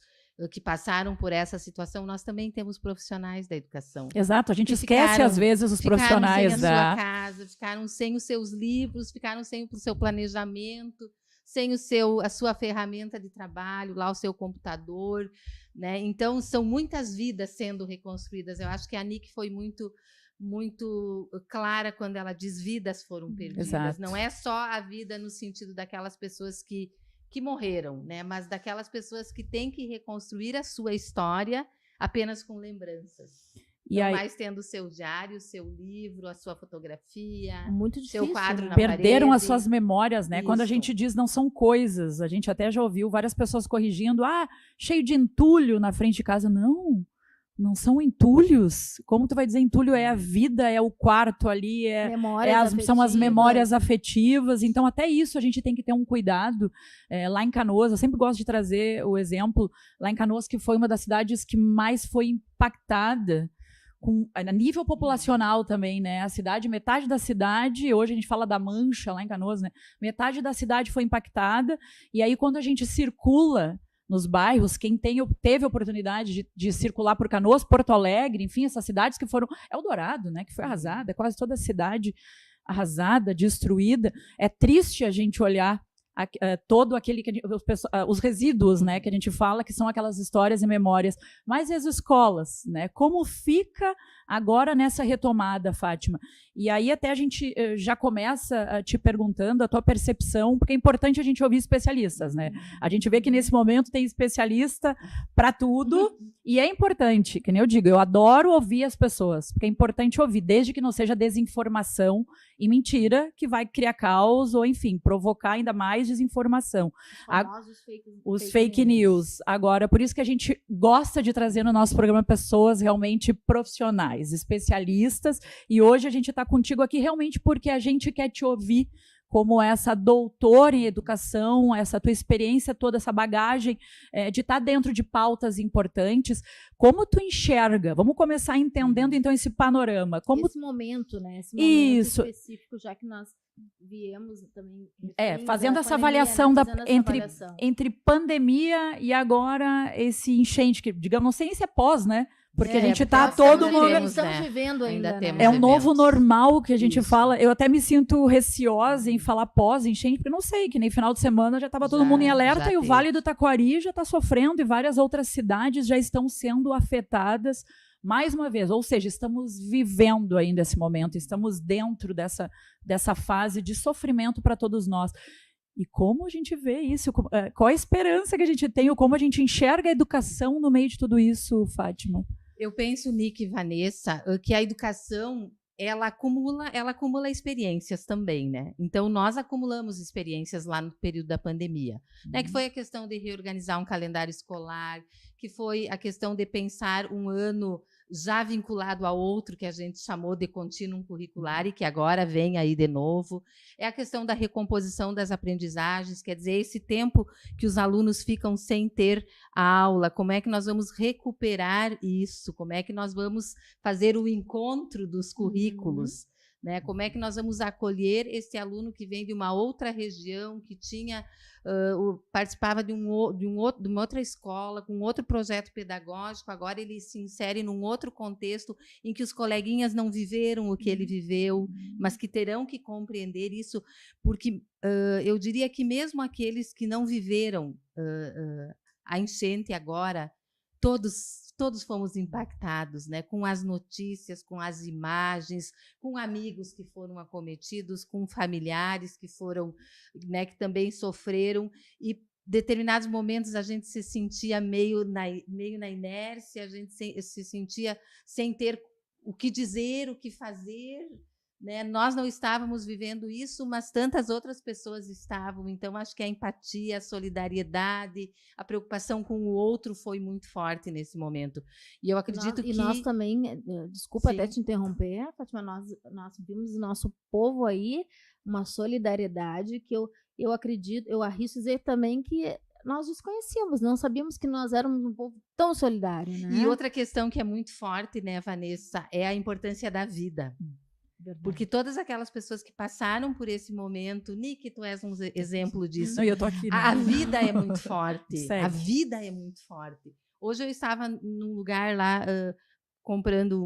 F: que passaram por essa situação, nós também temos profissionais da educação.
A: Exato, a gente esquece às vezes os profissionais
F: sem a sua casa, ficaram sem os seus livros, ficaram sem o seu planejamento, sem a sua ferramenta de trabalho, lá o seu computador, né? Então, são muitas vidas sendo reconstruídas. Eu acho que a Nick foi muito clara quando ela diz vidas foram perdidas.
A: Exato.
F: Não é só a vida no sentido daquelas pessoas que morreram, né? Mas daquelas pessoas que têm que reconstruir a sua história apenas com lembranças.
A: E aí,
F: mais tendo o seu diário, o seu livro, a sua fotografia,
B: muito difícil,
F: seu quadro na
A: perderam
F: parede.
A: as suas memórias, né?
F: Isso.
A: Quando a gente diz não são coisas, a gente até já ouviu várias pessoas corrigindo, cheio de entulho na frente de casa. Não são entulhos. Como tu vai dizer entulho? É a vida, é o quarto ali, são as memórias afetivas. Então, até isso a gente tem que ter um cuidado. Lá em Canoas, eu sempre gosto de trazer o exemplo, lá em Canoas, que foi uma das cidades que mais foi impactada a nível populacional também, né? A cidade, metade da cidade, hoje a gente fala da Mancha lá em Canoas, né? Metade da cidade foi impactada, e aí quando a gente circula nos bairros, quem teve a oportunidade de circular por Canoas, Porto Alegre, enfim, essas cidades que foram... Eldorado, né, que foi arrasada, quase toda a cidade arrasada, destruída. É triste a gente olhar todo aquele os resíduos, né, que a gente fala, que são aquelas histórias e memórias. Mas e as escolas, né? Como fica agora nessa retomada, Fátima? E aí até a gente já começa te perguntando a tua percepção, porque é importante a gente ouvir especialistas, né? A gente vê que nesse momento tem especialista para tudo, e é importante, que nem eu digo, eu adoro ouvir as pessoas, porque é importante ouvir, desde que não seja desinformação e mentira, que vai criar caos ou, enfim, provocar ainda mais desinformação. Os fake news. Agora, por isso que a gente gosta de trazer no nosso programa pessoas realmente profissionais, especialistas, e hoje a gente está contigo aqui realmente porque a gente quer te ouvir como essa doutora em educação, essa tua experiência toda, essa bagagem de estar dentro de pautas importantes. Como tu enxerga? Vamos começar entendendo, então, esse panorama.
B: Esse momento, né? Esse momento específico, já que nós viemos também...
A: fazendo essa avaliação entre pandemia e agora esse enchente, que, digamos, não sei se é pós, né? Porque a gente está todo mundo...
B: Estamos vivendo ainda, né?
A: É um novo normal que a gente fala. Eu até me sinto receosa em falar pós-enchente, porque não sei, que nem final de semana já estava todo mundo em alerta e o Vale do Taquari já está sofrendo e várias outras cidades já estão sendo afetadas mais uma vez. Ou seja, estamos vivendo ainda esse momento, estamos dentro dessa fase de sofrimento para todos nós. E como a gente vê isso? Qual a esperança que a gente tem? Ou como a gente enxerga a educação no meio de tudo isso, Fátima?
F: Eu penso, Nick e Vanessa, que a educação ela acumula experiências também, né? Então, nós acumulamos experiências lá no período da pandemia, né? Que foi a questão de reorganizar um calendário escolar, que foi a questão de pensar um ano já vinculado a outro, que a gente chamou de contínuo curricular e que agora vem aí de novo. É a questão da recomposição das aprendizagens, quer dizer, esse tempo que os alunos ficam sem ter a aula, como é que nós vamos recuperar isso? Como é que nós vamos fazer o encontro dos currículos? Né? Como é que nós vamos acolher esse aluno que vem de uma outra região, que participava de uma outra escola, com outro projeto pedagógico, agora ele se insere num outro contexto em que os coleguinhas não viveram o que ele viveu, mas que terão que compreender isso, porque eu diria que mesmo aqueles que não viveram a enchente agora, todos fomos impactados, né, com as notícias, com as imagens, com amigos que foram acometidos, com familiares que foram, né, que também sofreram, e determinados momentos a gente se sentia meio na inércia, a gente se sentia sem ter o que dizer, o que fazer, né? Nós não estávamos vivendo isso, mas tantas outras pessoas estavam. Então, acho que a empatia, a solidariedade, a preocupação com o outro foi muito forte nesse momento. E eu acredito que...
B: E nós também, desculpa
F: Sim.
B: até te interromper, Fátima, nós vimos o nosso povo aí, uma solidariedade que eu acredito, eu arrisco dizer também que nós desconhecíamos, não sabíamos que nós éramos um povo tão solidário, né?
F: E outra questão que é muito forte, né, Vanessa, é a importância da vida.
B: Verdade.
F: Porque todas aquelas pessoas que passaram por esse momento, Nick, tu és um exemplo disso.
A: Não, eu tô aqui, né?
F: A vida é muito forte.
A: Segue.
F: A vida é muito forte. Hoje eu estava num lugar lá, comprando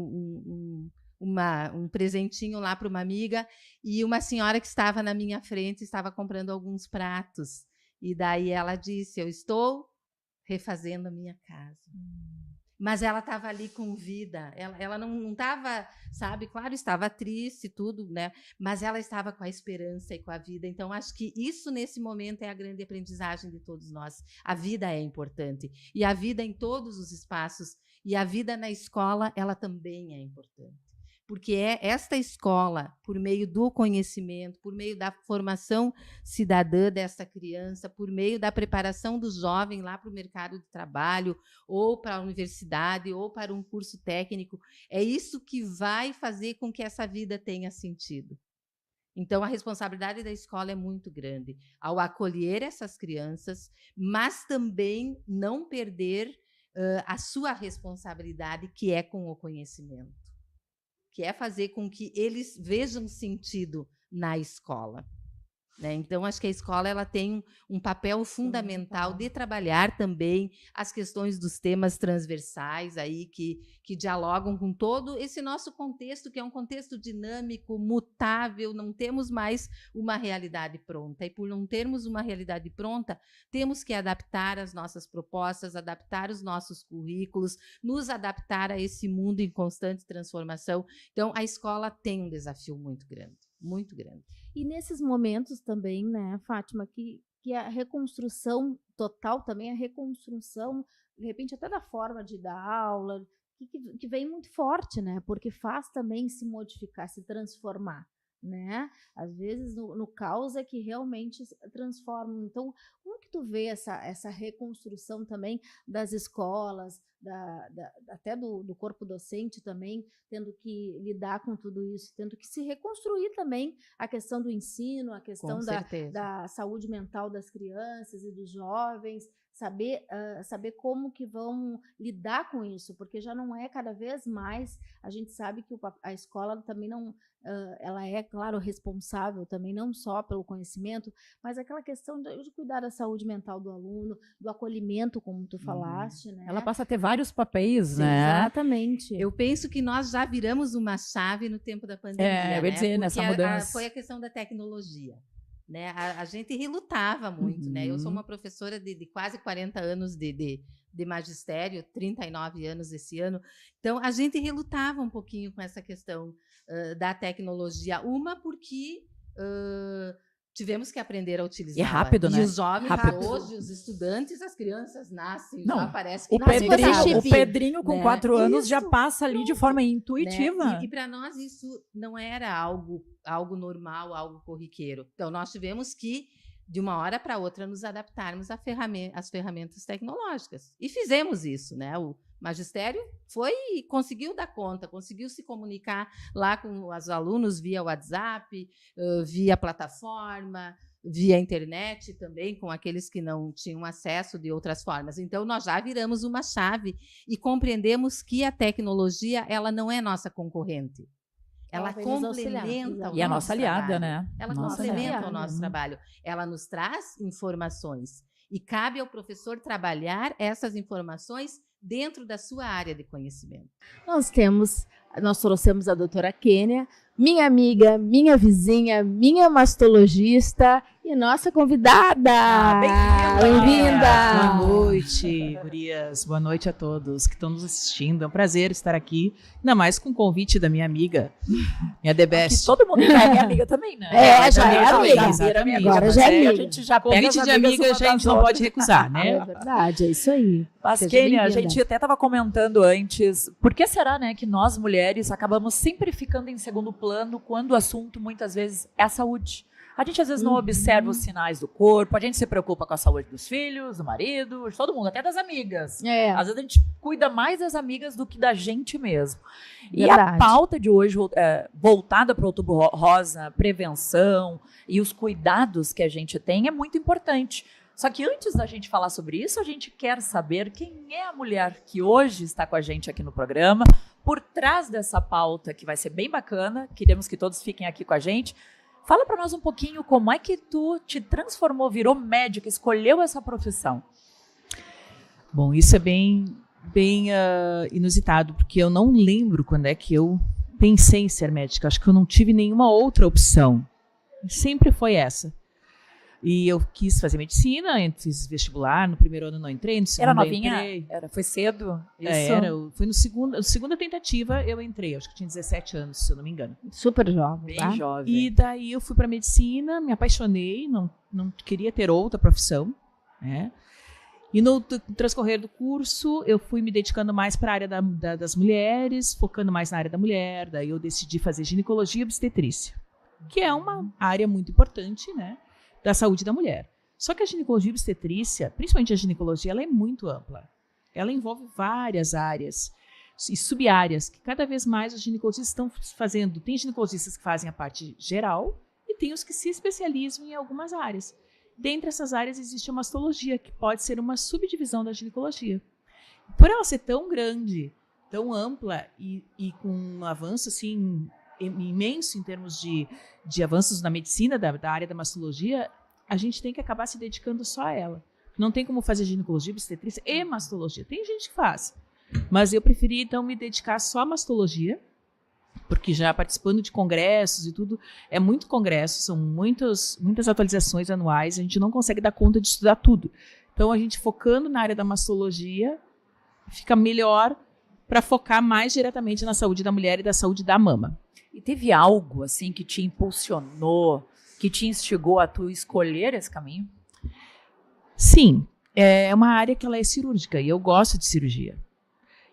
F: um presentinho lá para uma amiga, e uma senhora que estava na minha frente estava comprando alguns pratos. E daí ela disse, eu estou refazendo a minha casa. Mas ela estava ali com vida, ela não estava, sabe, claro, estava triste e tudo, né? Mas ela estava com a esperança e com a vida. Então, acho que isso, nesse momento, é a grande aprendizagem de todos nós. A vida é importante. E a vida em todos os espaços. E a vida na escola, ela também é importante. Porque é esta escola, por meio do conhecimento, por meio da formação cidadã dessa criança, por meio da preparação do jovem lá para o mercado de trabalho, ou para a universidade, ou para um curso técnico, é isso que vai fazer com que essa vida tenha sentido. Então, a responsabilidade da escola é muito grande ao acolher essas crianças, mas também não perder a sua responsabilidade, que é com o conhecimento, que é fazer com que eles vejam sentido na escola. Né? Então, acho que a escola ela tem um papel fundamental de trabalhar também as questões dos temas transversais aí, que dialogam com todo esse nosso contexto, que é um contexto dinâmico, mutável, não temos mais uma realidade pronta. E, por não termos uma realidade pronta, temos que adaptar as nossas propostas, adaptar os nossos currículos, nos adaptar a esse mundo em constante transformação. Então, a escola tem um desafio muito grande, muito grande.
B: E nesses momentos também, né, Fátima, que a reconstrução total também, a reconstrução, de repente, até da forma de dar aula, que vem muito forte, né? Porque faz também se modificar, se transformar, né? Às vezes, no caos é que realmente se transforma. Então, como que tu vê essa reconstrução também das escolas, até do corpo docente também, tendo que lidar com tudo isso, tendo que se reconstruir também a questão do ensino, a questão da saúde mental das crianças e dos jovens, saber como que vão lidar com isso, porque já não é cada vez mais, a gente sabe que a escola também não, ela é, claro, responsável também, não só pelo conhecimento, mas aquela questão de cuidar da saúde mental do aluno, do acolhimento, como tu falaste, né?
A: Ela passa a ter vários papéis,
B: Sim,
A: né?
B: Exatamente.
F: Eu penso que nós já viramos uma chave no tempo da pandemia,
A: eu ia dizer, nessa mudança.
F: Foi a questão da tecnologia. Né? A gente relutava muito, né? Eu sou uma professora de quase 40 anos de magistério, 39 anos esse ano. Então, a gente relutava um pouquinho com essa questão da tecnologia. Uma, porque tivemos que aprender a utilizar.
A: E é rápido, né?
F: E os jovens,
A: rápido.
F: hoje, os estudantes, as crianças nascem,
A: Não,
F: já parece que
A: o Pedrinho com
F: né?
A: 4 anos já
F: Isso,
A: passa ali de forma intuitiva.
F: Né? E para nós isso não era algo normal, algo corriqueiro. Então, nós tivemos que, de uma hora para outra, nos adaptarmos às ferramentas tecnológicas. E fizemos isso, né? O magistério conseguiu dar conta, conseguiu se comunicar lá com os alunos via WhatsApp, via plataforma, via internet também, com aqueles que não tinham acesso de outras formas. Então, nós já viramos uma chave e compreendemos que a tecnologia ela não é nossa concorrente. Ela complementa o
A: e a nossa aliada,
F: trabalho.
A: né?
F: Ela complementa o nosso trabalho. Ela nos traz informações. E cabe ao professor trabalhar essas informações dentro da sua área de conhecimento.
B: Nós trouxemos a doutora Kênia, minha amiga, minha vizinha, minha mastologista e nossa convidada. Bem-vinda!
G: Boa noite, gurias. Boa noite a todos que estão nos assistindo. É um prazer estar aqui, ainda mais com o convite da minha amiga, minha The Best.
A: Todo mundo já é minha amiga também, né?
B: Já é amiga.
G: Exatamente.
B: Agora já é amiga.
A: A gente já pega
G: Convite
A: as
G: de
A: amigas
G: amiga
A: uma
G: já a gente
A: das
G: não
A: outras.
G: pode recusar, né?
B: É verdade, é isso aí.
A: Mas,
B: Seja
A: Kênia, a
B: bem-vinda.
A: gente até estava comentando antes, por que será, né, que nós mulheres acabamos sempre ficando em segundo plano quando o assunto muitas vezes é a saúde? A gente às vezes não observa os sinais do corpo, a gente se preocupa com a saúde dos filhos, do marido, de todo mundo, até das amigas. Às vezes a gente cuida mais das amigas do que da gente mesmo. E a
B: Verdade.
A: pauta de hoje, voltada para o Outubro Rosa, prevenção e os cuidados que a gente tem é muito importante. Só que antes da gente falar sobre isso, a gente quer saber quem é a mulher que hoje está com a gente aqui no programa, por trás dessa pauta que vai ser bem bacana, queremos que todos fiquem aqui com a gente. Fala para nós um pouquinho como é que tu te transformou, virou médica, escolheu essa profissão.
G: Bom, isso é bem inusitado, porque eu não lembro quando é que eu pensei em ser médica. Acho que eu não tive nenhuma outra opção. Sempre foi essa. E eu quis fazer medicina, fiz vestibular, no primeiro ano não entrei, no segundo
A: Era novinha?
G: entrei.
A: Foi cedo?
G: Foi na segunda tentativa eu entrei, acho que tinha 17 anos, se eu não me engano.
B: Super jovem.
A: Bem jovem.
G: E daí eu fui para medicina, me apaixonei, não queria ter outra profissão, né? E no transcorrer do curso, eu fui me dedicando mais para a área das mulheres, focando mais na área da mulher. Daí eu decidi fazer ginecologia e obstetrícia, que é uma área muito importante, né, da saúde da mulher. Só que a ginecologia e obstetrícia, principalmente a ginecologia, ela é muito ampla. Ela envolve várias áreas e sub-áreas que cada vez mais os ginecologistas estão fazendo. Tem ginecologistas que fazem a parte geral e tem os que se especializam em algumas áreas. Dentre essas áreas existe a mastologia, que pode ser uma subdivisão da ginecologia. Por ela ser tão grande, tão ampla e com um avanço assim imenso em termos de avanços na medicina da área da mastologia, a gente tem que acabar se dedicando só a ela. Não tem como fazer ginecologia, obstetrícia e mastologia. Tem gente que faz, mas eu preferi então me dedicar só à mastologia, porque já participando de congressos e tudo, é muito congresso, são muitas atualizações anuais, a gente não consegue dar conta de estudar tudo. Então a gente focando na área da mastologia fica melhor para focar mais diretamente na saúde da mulher e da saúde da mama.
A: E teve algo assim que te impulsionou, que te instigou a tu escolher esse caminho?
G: Sim, é uma área que ela é cirúrgica e eu gosto de cirurgia.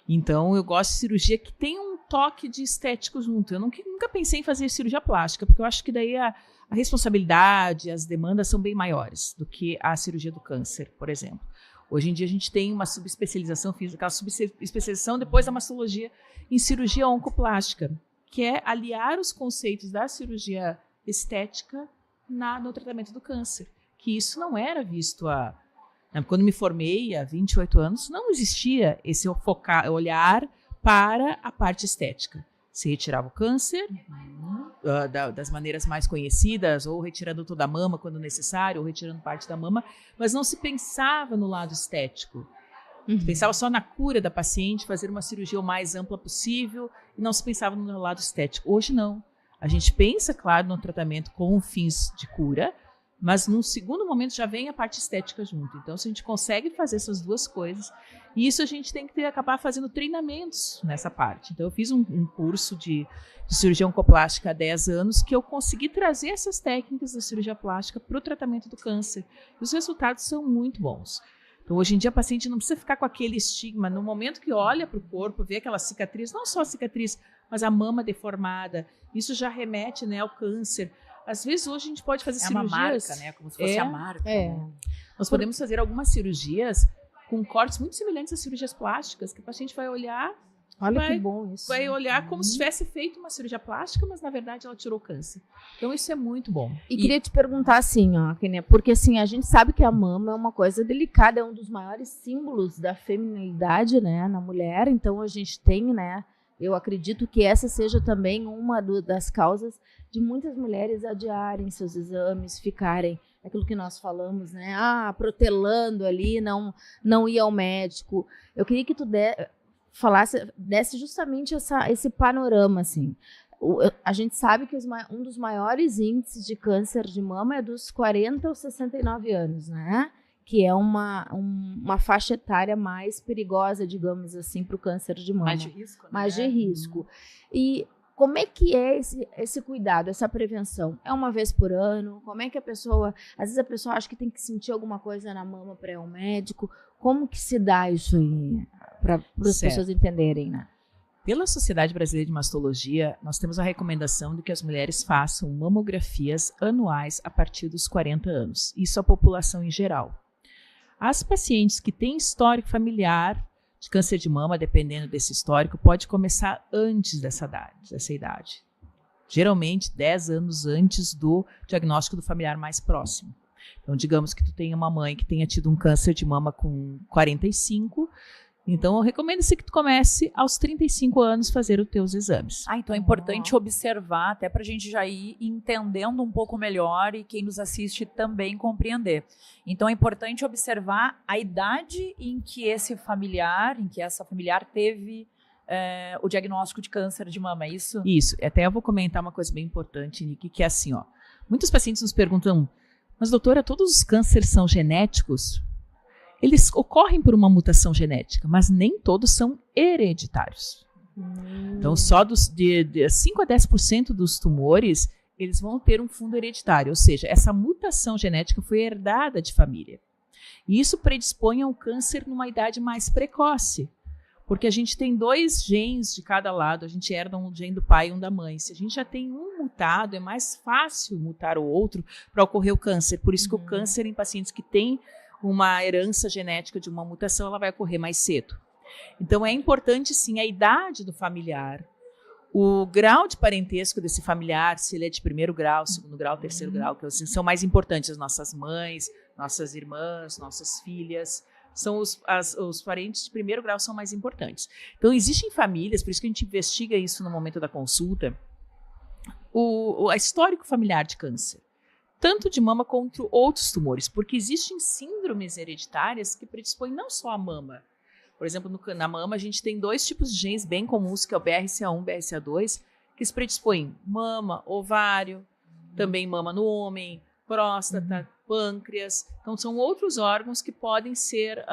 G: Então eu gosto de cirurgia que tem um toque de estético junto. Eu nunca pensei em fazer cirurgia plástica, porque eu acho que daí a responsabilidade, as demandas são bem maiores do que a cirurgia do câncer, por exemplo. Hoje em dia a gente tem uma subespecialização, fiz aquela subespecialização depois da mastologia em cirurgia oncoplástica, que é aliar os conceitos da cirurgia estética no tratamento do câncer, que isso não era visto quando me formei há 28 anos, não existia esse olhar para a parte estética. Se retirava o câncer das maneiras mais conhecidas, ou retirando toda a mama quando necessário, ou retirando parte da mama, mas não se pensava no lado estético. Pensava só na cura da paciente, fazer uma cirurgia o mais ampla possível, e não se pensava no lado estético. Hoje não. A gente pensa, claro, no tratamento com fins de cura, mas num segundo momento já vem a parte estética junto. Então, se a gente consegue fazer essas duas coisas, e isso a gente tem que acabar fazendo treinamentos nessa parte. Então, eu fiz um curso de cirurgia oncoplástica há 10 anos, que eu consegui trazer essas técnicas da cirurgia plástica para o tratamento do câncer. E os resultados são muito bons. Então, hoje em dia, a paciente não precisa ficar com aquele estigma. No momento que olha para o corpo, vê aquela cicatriz, não só a cicatriz, mas a mama deformada, isso já remete, né, ao câncer. Às vezes, hoje, a gente pode fazer cirurgias...
A: É uma marca, né? Como se fosse a marca. Né?
G: Nós podemos fazer algumas cirurgias com cortes muito semelhantes às cirurgias plásticas, que o paciente vai olhar...
B: Olha que bom isso.
G: Vai olhar como se tivesse feito uma cirurgia plástica, mas, na verdade, ela tirou o câncer. Então, isso é muito bom.
B: E queria te perguntar assim, ó, Kênia, porque assim, a gente sabe que a mama é uma coisa delicada, é um dos maiores símbolos da feminilidade, né, na mulher. Então, a gente tem, né, eu acredito que essa seja também uma das causas de muitas mulheres adiarem seus exames, ficarem aquilo que nós falamos, né? Protelando ali, não ir ao médico. Eu queria que tu desse justamente esse panorama, assim. A gente sabe que um dos maiores índices de câncer de mama é dos 40 aos 69 anos, né? Que é uma faixa etária mais perigosa, digamos assim, para o câncer de mama.
A: Mais de risco, né?
B: Mais de risco. E como é que é esse cuidado, essa prevenção? É uma vez por ano? Como é que às vezes a pessoa acha que tem que sentir alguma coisa na mama para ir ao médico. Como que se dá isso aí? Para as pessoas entenderem, né?
G: Pela Sociedade Brasileira de Mastologia, nós temos a recomendação de que as mulheres façam mamografias anuais a partir dos 40 anos. Isso a população em geral. As pacientes que têm histórico familiar de câncer de mama, dependendo desse histórico, pode começar antes dessa idade. Geralmente 10 anos antes do diagnóstico do familiar mais próximo. Então, digamos que tu tenha uma mãe que tenha tido um câncer de mama com 45, então eu recomendo-se que tu comece aos 35 anos fazer os teus exames.
A: Então é importante observar, até para a gente já ir entendendo um pouco melhor e quem nos assiste também compreender. Então é importante observar a idade em que essa familiar teve o diagnóstico de câncer de mama, é isso?
G: Isso, até eu vou comentar uma coisa bem importante, Nick, que é assim, muitos pacientes nos perguntam, mas doutora, todos os cânceres são genéticos? Eles ocorrem por uma mutação genética, mas nem todos são hereditários. Então, só de 5 a 10% dos tumores, eles vão ter um fundo hereditário, ou seja, essa mutação genética foi herdada de família. E isso predispõe ao câncer numa idade mais precoce, porque a gente tem 2 genes de cada lado, a gente herda um gene do pai e um da mãe. Se a gente já tem um mutado, é mais fácil mutar o outro para ocorrer o câncer. Por isso que o câncer em pacientes que têm uma herança genética de uma mutação, ela vai ocorrer mais cedo. Então, é importante, sim, a idade do familiar, o grau de parentesco desse familiar, se ele é de 1º grau, 2º grau, 3º grau, que assim, são mais importantes as nossas mães, nossas irmãs, nossas filhas, são os parentes de 1º grau são mais importantes. Então, existem famílias, por isso que a gente investiga isso no momento da consulta, a histórico familiar de câncer, tanto de mama quanto outros tumores, porque existem síndromes hereditárias que predispõem não só a mama. Por exemplo, na mama a gente tem 2 tipos de genes bem comuns, que é o BRCA1 e BRCA2, que se predispõem mama, ovário, também mama no homem, próstata, pâncreas. Então, são outros órgãos que podem ser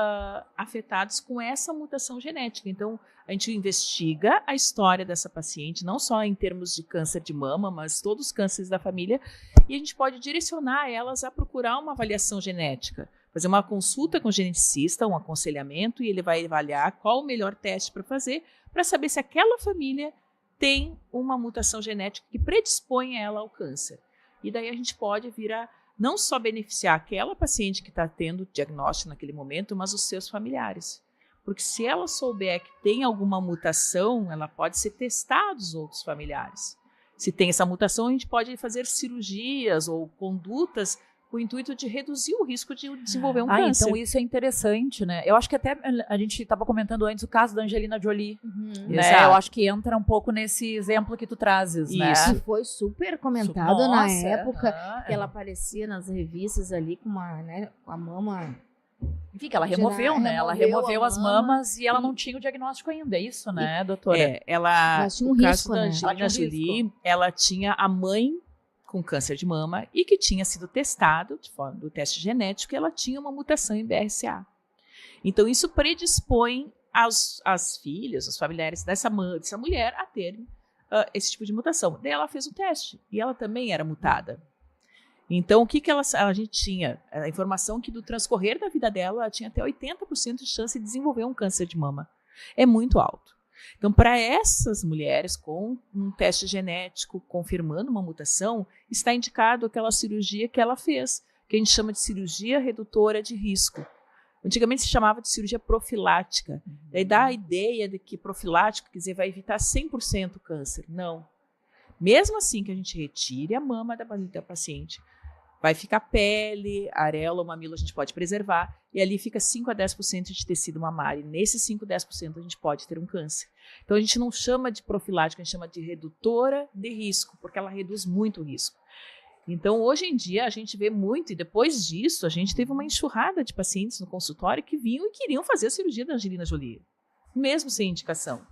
G: afetados com essa mutação genética. Então, a gente investiga a história dessa paciente, não só em termos de câncer de mama, mas todos os cânceres da família, e a gente pode direcionar elas a procurar uma avaliação genética, fazer uma consulta com o geneticista, um aconselhamento, e ele vai avaliar qual o melhor teste para fazer, para saber se aquela família tem uma mutação genética que predispõe ela ao câncer. E daí a gente pode vir a não só beneficiar aquela paciente que está tendo diagnóstico naquele momento, mas os seus familiares. Porque se ela souber que tem alguma mutação, ela pode ser testada dos outros familiares. Se tem essa mutação, a gente pode fazer cirurgias ou condutas com o intuito de reduzir o risco de desenvolver um câncer.
A: Então isso é interessante, né? Eu acho que até a gente estava comentando antes o caso da Angelina Jolie. Né? Eu acho que entra um pouco nesse exemplo que tu trazes, né?
B: Isso foi super comentado na época, que ela aparecia nas revistas ali com a mama...
A: Enfim, que ela removeu, né? Ela removeu as mamas e ela não tinha o diagnóstico ainda, é isso, né, doutora?
G: Ela
B: tinha um
G: caso
B: risco,
G: da
B: né?
G: Angelina Jolie, ela tinha a mãe com câncer de mama e que tinha sido testado de forma do teste genético, ela tinha uma mutação em BRCA. Então, isso predispõe as filhas, os familiares dessa mulher a terem esse tipo de mutação. Daí ela fez o teste e ela também era mutada. Então, o que a gente tinha? A informação que do transcorrer da vida dela, ela tinha até 80% de chance de desenvolver um câncer de mama. É muito alto. Então, para essas mulheres com um teste genético confirmando uma mutação, está indicado aquela cirurgia que ela fez, que a gente chama de cirurgia redutora de risco. Antigamente se chamava de cirurgia profilática. Daí dá a ideia de que profilático quer dizer vai evitar 100% o câncer. Não. Mesmo assim que a gente retire a mama da paciente, vai ficar pele, areola, mamilo a gente pode preservar, e ali fica 5 a 10% de tecido mamário. E nesses 5 a 10% a gente pode ter um câncer. Então a gente não chama de profilática, a gente chama de redutora de risco, porque ela reduz muito o risco. Então, hoje em dia, a gente vê muito, e depois disso, a gente teve uma enxurrada de pacientes no consultório que vinham e queriam fazer a cirurgia da Angelina Jolie, mesmo sem indicação.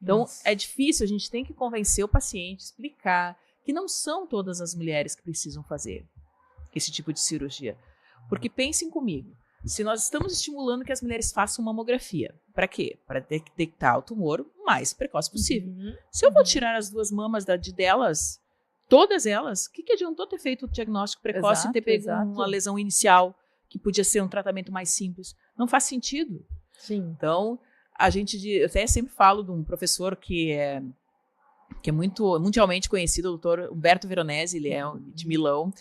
G: Então, é difícil, a gente tem que convencer o paciente, explicar que não são todas as mulheres que precisam fazer esse tipo de cirurgia. Porque pensem comigo, se nós estamos estimulando que as mulheres façam mamografia, para quê? Para detectar o tumor o mais precoce possível. Se eu vou tirar as 2 mamas delas, todas elas, o que adiantou ter feito o diagnóstico precoce e ter pego uma lesão inicial, que podia ser um tratamento mais simples? Não faz sentido.
B: Sim.
G: Então, eu até sempre falo de um professor que é muito mundialmente conhecido, o doutor Humberto Veronese, ele é de Milão,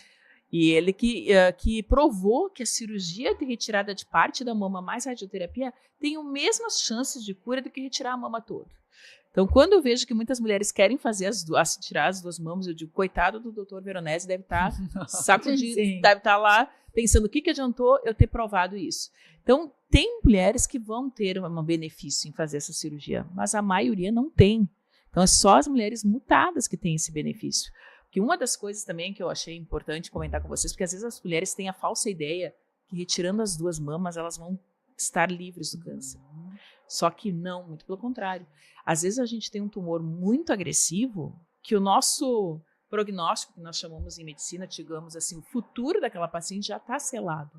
G: e ele que provou que a cirurgia de retirada de parte da mama mais radioterapia tem as mesmas chances de cura do que retirar a mama toda. Então, quando eu vejo que muitas mulheres querem tirar as 2 mamas, eu digo, coitado do doutor Veronese, deve estar deve estar lá pensando o que adiantou eu ter provado isso. Então, tem mulheres que vão ter um benefício em fazer essa cirurgia, mas a maioria não tem. Então, é só as mulheres mutadas que têm esse benefício. Porque uma das coisas também que eu achei importante comentar com vocês, porque às vezes as mulheres têm a falsa ideia que retirando as 2 mamas, elas vão estar livres do câncer. Só que não, muito pelo contrário. Às vezes a gente tem um tumor muito agressivo que o nosso prognóstico, que nós chamamos em medicina, digamos assim, o futuro daquela paciente já está selado.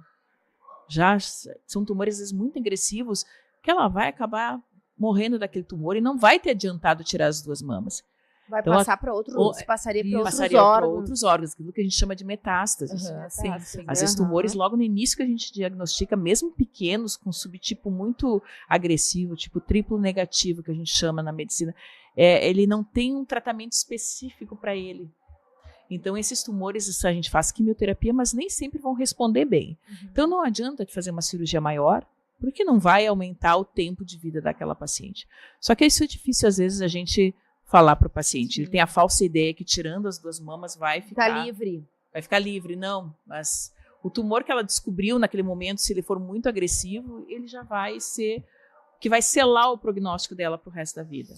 G: Já são tumores às vezes muito agressivos que ela vai acabar morrendo daquele tumor e não vai ter adiantado tirar as 2 mamas.
B: Vai
G: então,
B: passar para passaria para outros órgãos.
G: Aquilo que a gente chama de metástases.
B: Sim.
G: Às vezes tumores logo no início que a gente diagnostica, mesmo pequenos, com subtipo muito agressivo, tipo triplo negativo, que a gente chama na medicina, ele não tem um tratamento específico para ele. Então, esses tumores, a gente faz quimioterapia, mas nem sempre vão responder bem. Então, não adianta fazer uma cirurgia maior, porque não vai aumentar o tempo de vida daquela paciente. Só que isso é difícil, às vezes, a gente falar para o paciente. Ele tem a falsa ideia que tirando as 2 mamas vai ficar
B: livre.
G: Vai ficar livre, não. Mas o tumor que ela descobriu naquele momento, se ele for muito agressivo, ele já vai ser o que vai selar o prognóstico dela para o resto da vida.